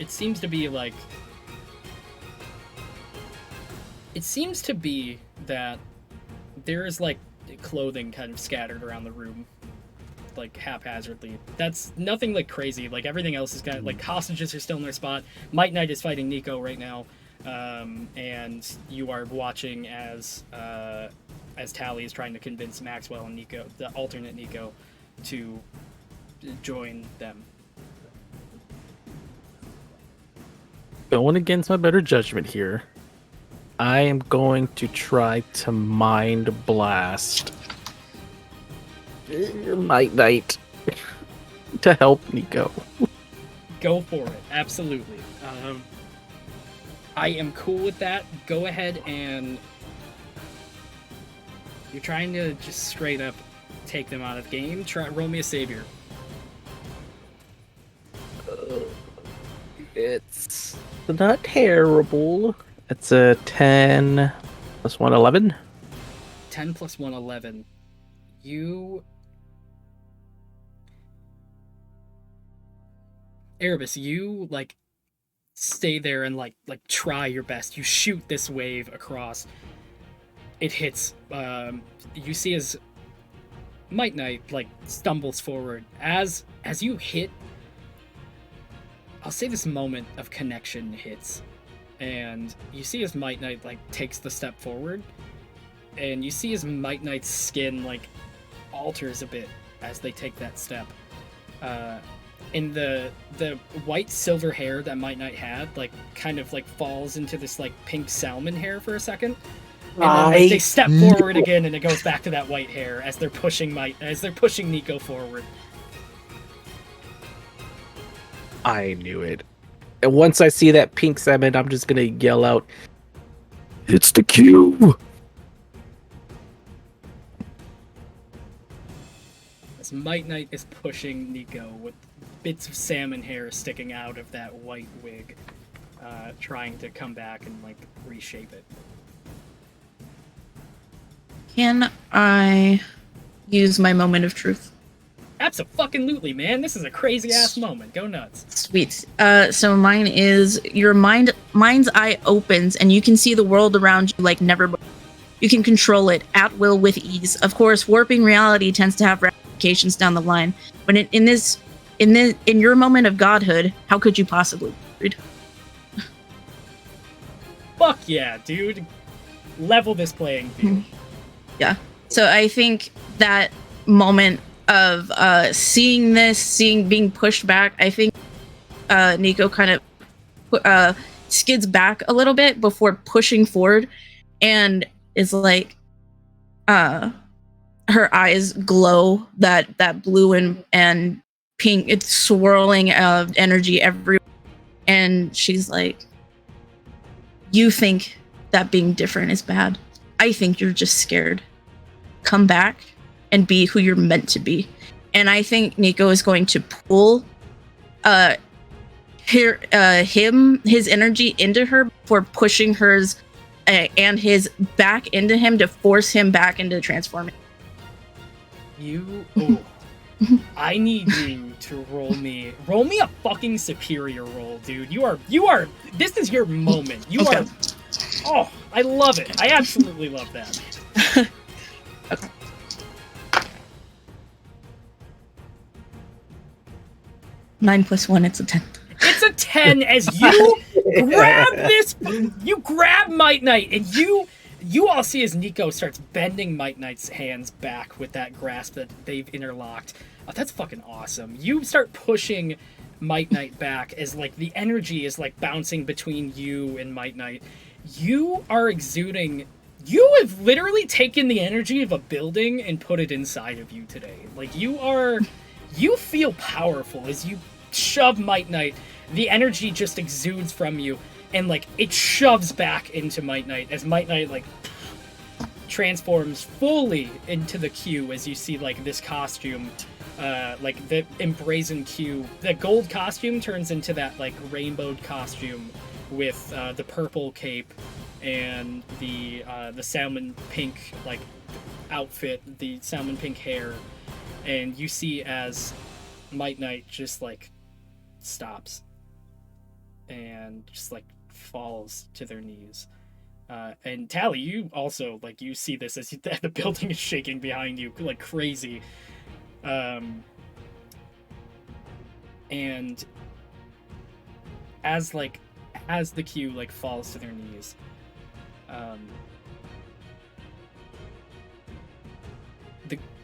seems to be like that there is like clothing kind of scattered around the room, like haphazardly. That's nothing like crazy. Like everything else is kind of like hostages are still in their spot. Might Knight is fighting Nico right now, and you are watching as Tally is trying to convince Maxwell and Nico, the alternate Nico, to join them. Going against my better judgment here, I am going to try to mind blast Might Knight to help Nico. Go for it. Absolutely. I am cool with that. Go ahead and you're trying to just straight up take them out of the game. Roll me a savior. It's not terrible. It's a 10 plus 1, 11. 10 plus 1, 11. You... Erebus, you, like, stay there and, like try your best. You shoot this wave across. It hits. You see as Might Knight, like, stumbles forward. As you hit, I'll say this moment of connection hits. And you see as Might Knight, like, takes the step forward. And you see as Might Knight's skin, like, alters a bit as they take that step. And the white silver hair that Might Knight had, like, kind of, like, falls into this, like, pink salmon hair for a second. And then, like, they step forward again, and it goes back to that white hair as they're pushing Nico forward. I knew it. And once I see that pink salmon, I'm just gonna yell out, "It's the Q!" As Might Knight is pushing Nico with bits of salmon hair sticking out of that white wig, trying to come back and, like, reshape it. Can I use my moment of truth? Abso-fucking-lutely, man. This is a crazy-ass moment. Go nuts. Sweet. So mine is your mind's eye opens and you can see the world around you like never before. You can control it at will with ease. Of course, warping reality tends to have ramifications down the line. But in your moment of godhood, how could you possibly read? Fuck yeah, dude. Level this playing field. Yeah. So I think that moment of being pushed back, I think Nico kind of skids back a little bit before pushing forward and is like her eyes glow that blue and pink, it's swirling of energy everywhere, and she's like, you think that being different is bad. I think you're just scared. Come back and be who you're meant to be. And I think Nico is going to pull his energy into her before pushing hers and his back into him to force him back into transforming. I need you to roll me a fucking superior roll, dude. You are this is your moment. Oh, I love it. I absolutely love that. Okay. Nine plus 1, it's a 10. It's a 10 as you grab Might Knight, and you all see as Nico starts bending Might Knight's hands back with that grasp that they've interlocked. Oh, that's fucking awesome. You start pushing Might Knight back as, like, the energy is, like, bouncing between you and Might Knight. You are exuding... You have literally taken the energy of a building and put it inside of you today. Like, you feel powerful as you shove Might Knight. The energy just exudes from you, and, like, it shoves back into Might Knight as Might Knight, like, transforms fully into the Q as you see, like, this costume, like, the embrazen Q. The gold costume turns into that, like, rainbowed costume with the purple cape and the salmon pink, like, outfit, the salmon pink hair, and you see as Might Knight just, like, stops and just, like, falls to their knees. And Tally, you also, like, you see this as the building is shaking behind you like crazy. And as the Q, like, falls to their knees,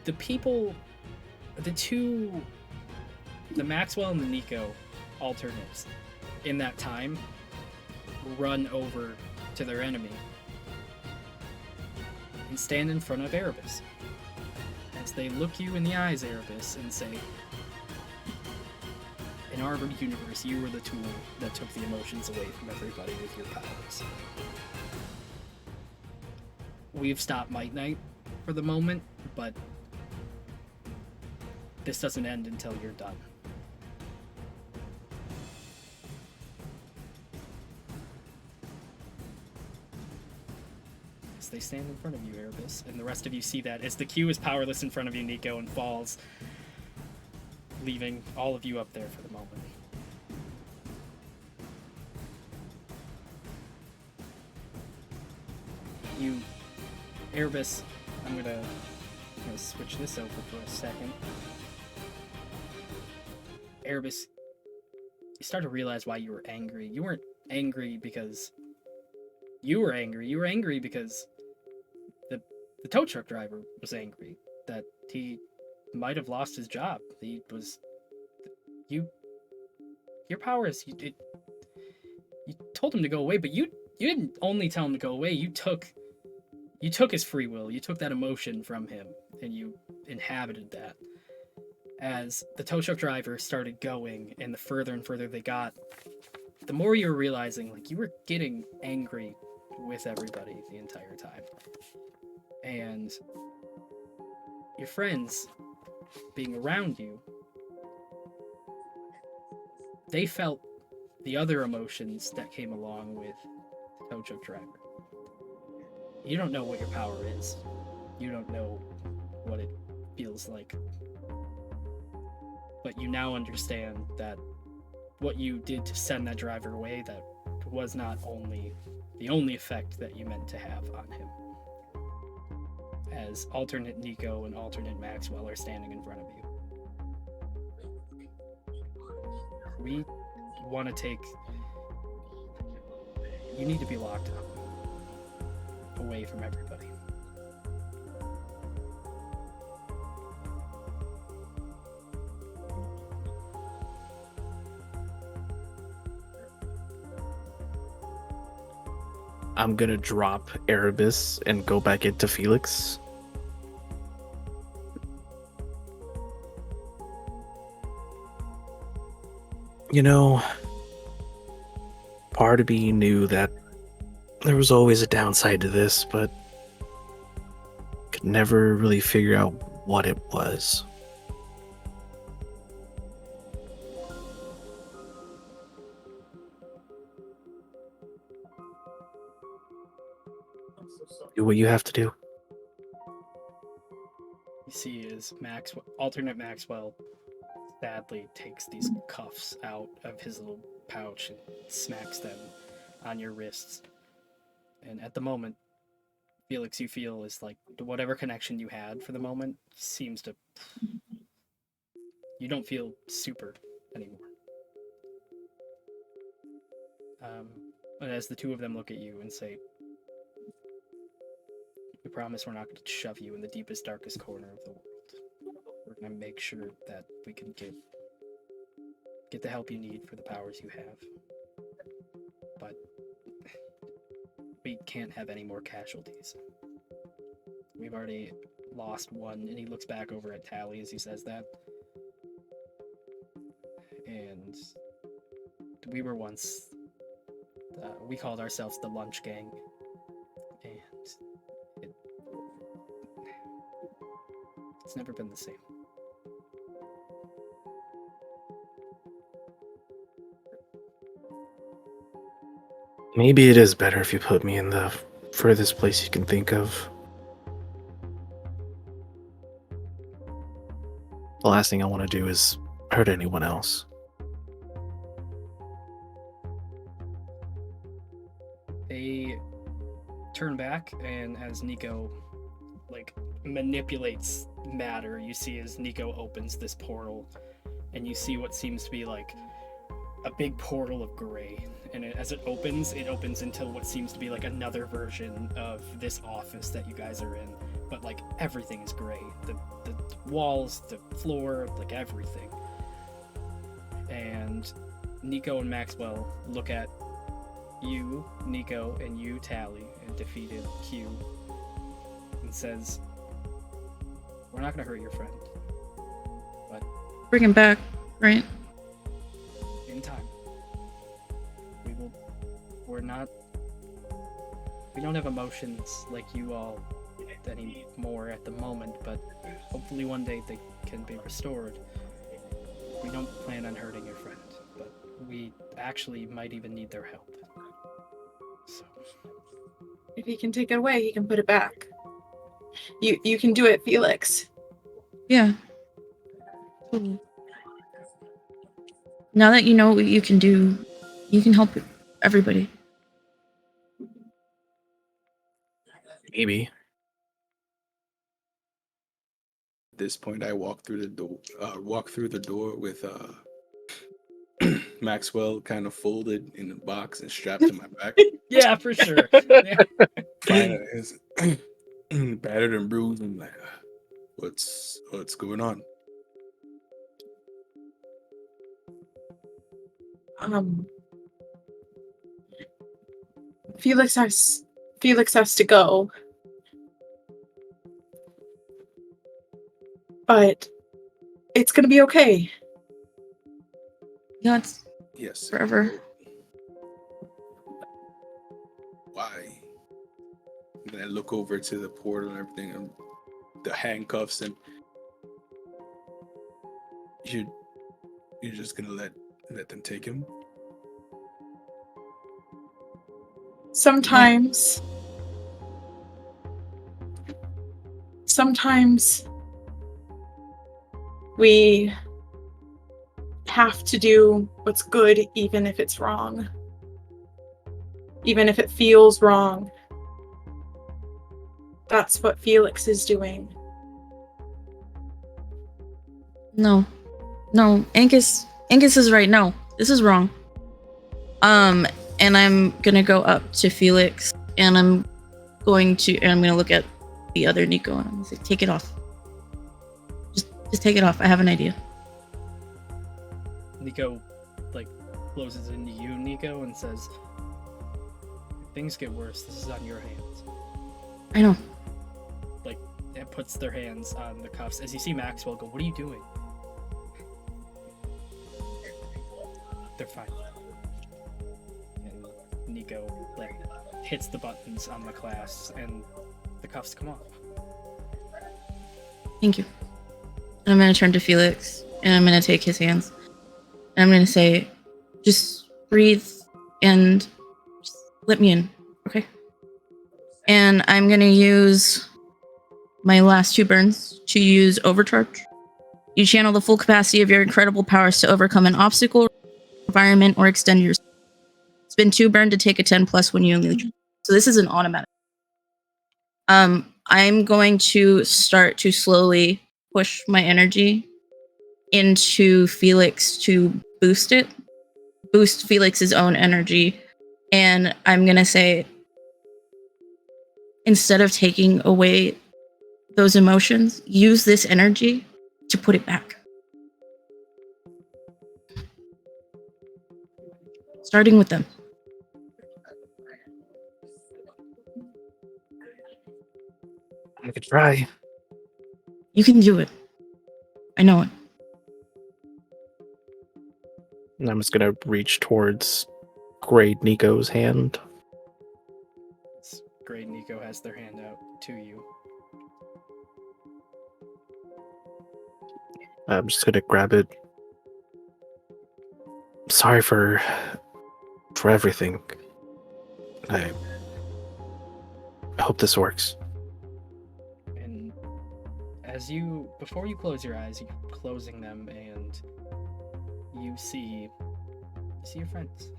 the people, the Maxwell and the Nico alternates in that time, run over to their enemy and stand in front of Erebus. As they look you in the eyes, Erebus, and say, in our universe, you were the tool that took the emotions away from everybody with your powers. We've stopped Might Knight for the moment, but this doesn't end until you're done. As they stand in front of you, Erebus, and the rest of you see that as the Q is powerless in front of you, Nico, and falls, leaving all of you up there for the moment. You, Erebus, I'm gonna switch this over for a second. Erebus, you start to realize why you were angry. You weren't angry because you were angry. You were angry because the tow truck driver was angry that he might have lost his job. Your powers, you told him to go away, but you didn't only tell him to go away. You took his free will. You took that emotion from him, and you inhabited that. As the tow truck driver started going, and the further and further they got, the more you were realizing, like, you were getting angry with everybody the entire time. And your friends being around you, they felt the other emotions that came along with the tow truck driver. You don't know what your power is. You don't know what it feels like. But you now understand that what you did to send that driver away, that was not only the only effect that you meant to have on him. As alternate Nico and alternate Maxwell are standing in front of you. We want to take... You need to be locked up. Away from everybody. I'm gonna drop Erebus and go back into Felix. You know, part of me knew that there was always a downside to this, but could never really figure out what it was. Do what you have to do. You see is alternate Maxwell sadly takes these cuffs out of his little pouch and smacks them on your wrists. And at the moment, Felix, you feel is like whatever connection you had for the moment seems to... You don't feel super anymore. But as the two of them look at you and say, we promise we're not going to shove you in the deepest, darkest corner of the world. We're going to make sure that we can get the help you need for the powers you have. But we can't have any more casualties. We've already lost one, and he looks back over at Tally as he says that. And we were once... we called ourselves the Lunch Gang. And it's never been the same. Maybe it is better if you put me in the furthest place you can think of. The last thing I want to do is hurt anyone else. They turn back, and as Nico manipulates matter, you see as Nico opens this portal, and you see what seems to be like a big portal of gray. And as it opens into what seems to be like another version of this office that you guys are in, but like everything is gray. The walls, the floor, like everything. And Nico and Maxwell look at you, Nico, and you, Tally, and defeated Q, and says, "We're not gonna hurt your friend, but Bring him back, right? in time, we will. We're not. We don't have emotions like you all anymore at the moment, but hopefully one day they can be restored. We don't plan on hurting your friend, but we actually might even need their help. So, If he can take it away, he can put it back. You can do it, Felix. Yeah. Totally. Now that you know what you can do, you can help everybody. Maybe. At this point, I walk through the door. Walk through the door with Maxwell kind of folded in the box and strapped to my back. yeah, for sure. Yeah. Fine, it's battered and bruised. I'm like, what's going on? Felix has to go. But it's gonna be okay. Yeah, it's Yes. forever. Why? And I look over to the portal and everything, and the handcuffs, and you're just gonna let them take him? Sometimes we have to do what's good even if it's wrong. Even if it feels wrong. That's what Felix is doing. No. Angus is right. No, this is wrong. And I'm gonna go up to Felix, and I'm gonna look at the other Nico, and I'm gonna say, take it off. Just take it off. I have an idea. Nico, closes into you, Nico, and says, if things get worse, this is on your hands. I know. It puts their hands on the cuffs. As you see Maxwell go, what are you doing? They're fine. And Nico, hits the buttons on the clasps, and the cuffs come off. Thank you. And I'm gonna turn to Felix, and I'm gonna take his hands, and I'm gonna say, just breathe and just let me in, okay? And I'm gonna use my last 2 burns to use overcharge. You channel the full capacity of your incredible powers to overcome an obstacle, environment, or extend your. Spend 2 burn to take a 10+ when you engage. So this is an automatic. I'm going to start to slowly push my energy into Felix to boost Felix's own energy. And I'm going to say, instead of taking away those emotions, use this energy to put it back. Starting with them. I could try. You can do it. I know it. And I'm just gonna reach towards Grade Nico's hand. It's great. Nico has their hand out to you. I'm just gonna grab it. Sorry for everything. I hope this works. And before you close your eyes, you're closing them, and you see your friends.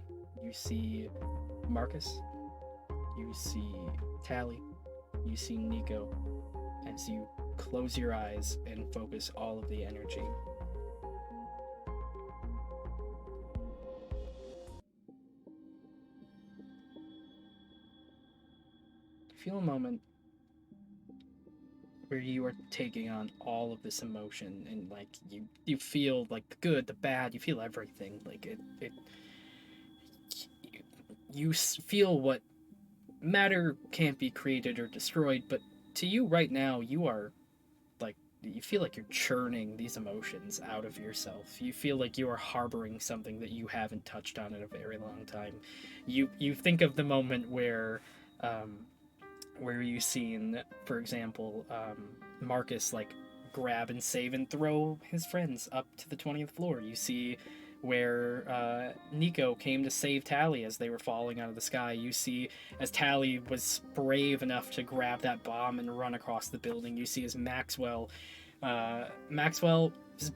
You see Marcus. You see Tally. You see Nico. As you close your eyes and focus all of the energy. Feel a moment where you are taking on all of this emotion, and you feel the good, the bad, you feel everything. you feel what matter can't be created or destroyed, but to you right now, you are like, you feel like you're churning these emotions out of yourself. You feel like you are harboring something that you haven't touched on in a very long time. You think of the moment where you seen, for example, Marcus like grab and save and throw his friends up to the 20th floor. You see where Nico came to save Tally as they were falling out of the sky. You see as Tally was brave enough to grab that bomb and run across the building. You see as Maxwell's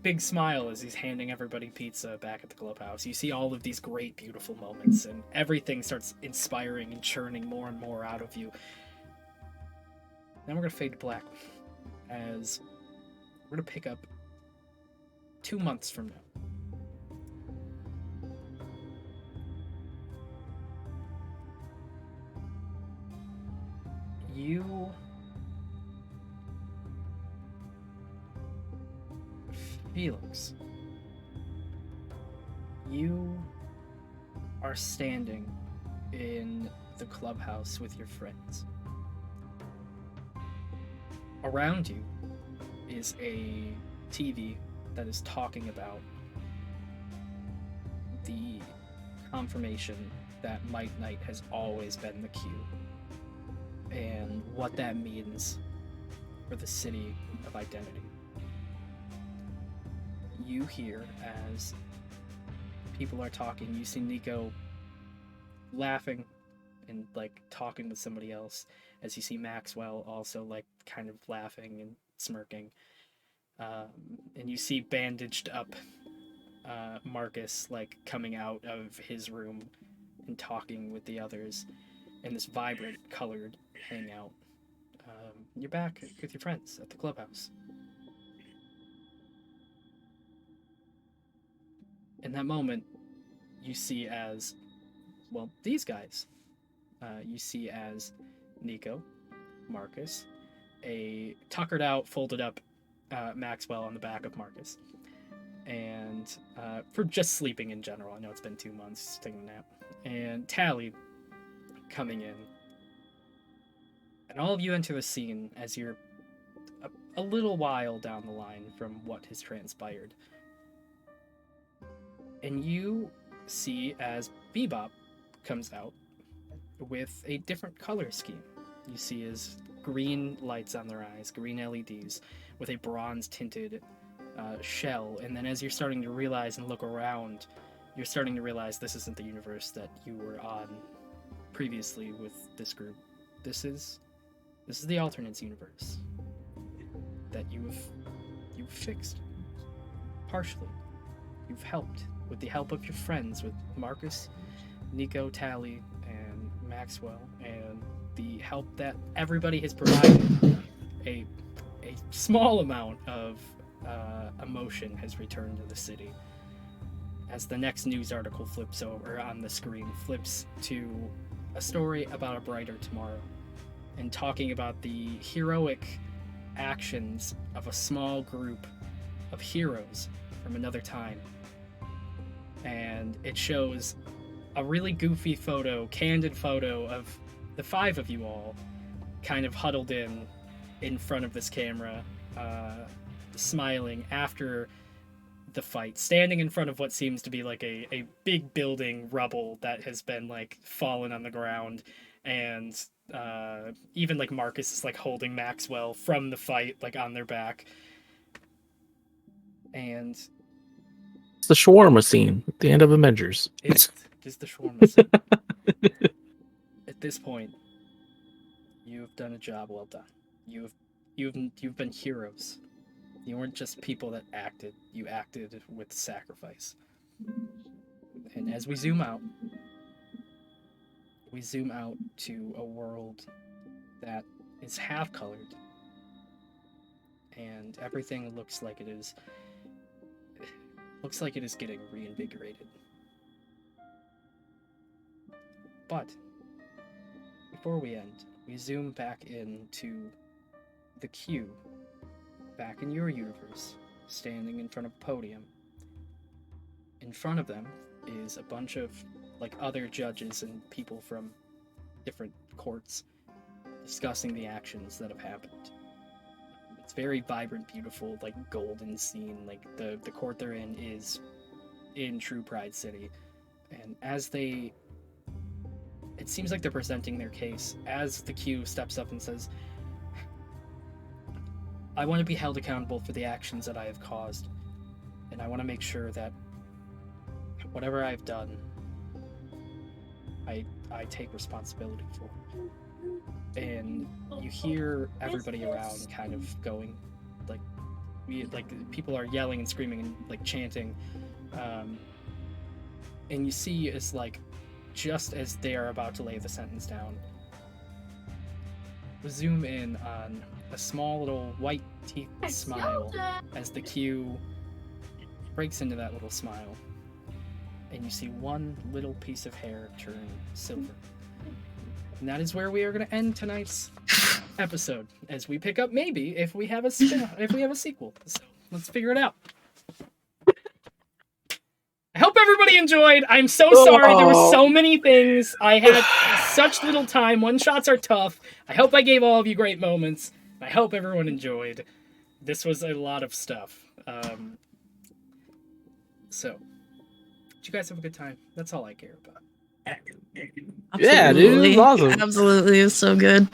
big smile as he's handing everybody pizza back at the clubhouse. You see all of these great, beautiful moments, and everything starts inspiring and churning more and more out of you. Then we're going to fade to black as we're going to pick up 2 months from now. Felix, you are standing in the clubhouse with your friends. Around you is a TV that is talking about the confirmation that Might Knight has always been the Q, and what that means for the city of identity. You hear as people are talking, you see Nico laughing and like talking with somebody else, as you see Maxwell also like kind of laughing and smirking, and you see bandaged up Marcus like coming out of his room and talking with the others in this vibrant colored hangout. You're back with your friends at the clubhouse. In that moment, you see as, well, these guys. You see as Nico, Marcus, a tuckered out, folded up Maxwell on the back of Marcus. And for just sleeping in general. I know it's been 2 months, taking a nap. And Tally coming in. And all of you enter the scene as you're a little while down the line from what has transpired. And you see as Bebop comes out with a different color scheme. You see as green lights on their eyes, green LEDs, with a bronze tinted shell. And then as you're starting to realize and look around, you're starting to realize this isn't the universe that you were on previously with this group. This is the alternates universe that you've fixed partially. You've helped with the help of your friends, with Marcus, Nico, Tally, and Maxwell, and the help that everybody has provided. A small amount of emotion has returned to the city. As the next news article flips over on the screen, flips to a story about a brighter tomorrow, and talking about the heroic actions of a small group of heroes from another time. And it shows a really goofy photo, candid photo of the 5 of you all kind of huddled in front of this camera, smiling after the fight, standing in front of what seems to be like a big building rubble that has been like fallen on the ground. And even like Marcus is like holding Maxwell from the fight, like on their back. And It's the shawarma scene at the end of Avengers. it's the shawarma scene. At this point, you've done a job well done. You've been heroes. You weren't just people that acted. You acted with sacrifice. And as we zoom out to a world that is half colored, and everything looks like it is getting reinvigorated. But before we end, we zoom back into the Q, back in your universe, standing in front of a podium. In front of them is a bunch of like other judges and people from different courts discussing the actions that have happened. It's very vibrant, beautiful, like golden scene. Like the court they're in is in true Pride City, and it seems like they're presenting their case as the Q steps up and says, I want to be held accountable for the actions that I have caused, and I want to make sure that whatever I've done, I take responsibility for. And you hear everybody around kind of going, like people are yelling and screaming and like chanting, and you see is like just as they are about to lay the sentence down, we zoom in on a small little white teeth smile as the Q breaks into that little smile, and you see one little piece of hair turn silver. And that is where we are going to end tonight's episode, as we pick up maybe if we have a sequel. So let's figure it out. I hope everybody enjoyed. I'm so sorry. There were so many things. I had such little time. One-shots are tough. I hope I gave all of you great moments. I hope everyone enjoyed. This was a lot of stuff. So, did you guys have a good time? That's all I care about. Yeah, dude, it was awesome. Absolutely, it was so good.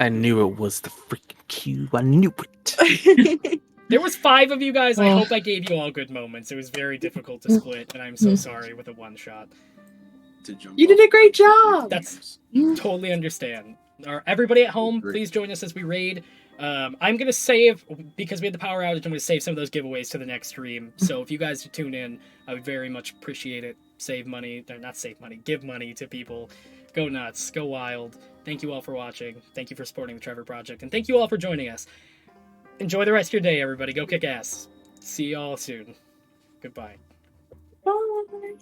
I knew it was the freaking Q. I knew it. There was 5 of you guys. I Oh. hope I gave you all good moments. It was very difficult to split, and I'm so sorry with a one-shot. You did a great job. That's totally understand. Everybody at home, please join us as we raid. I'm gonna save, because we had the power outage, I'm gonna save some of those giveaways to the next stream. So if you guys tune in, I would very much appreciate it. Save money, or not save money, give money to people. Go nuts, go wild. Thank you all for watching. Thank you for supporting the Trevor Project, and thank you all for joining us. Enjoy the rest of your day, everybody. Go kick ass. See y'all soon. Goodbye. Bye.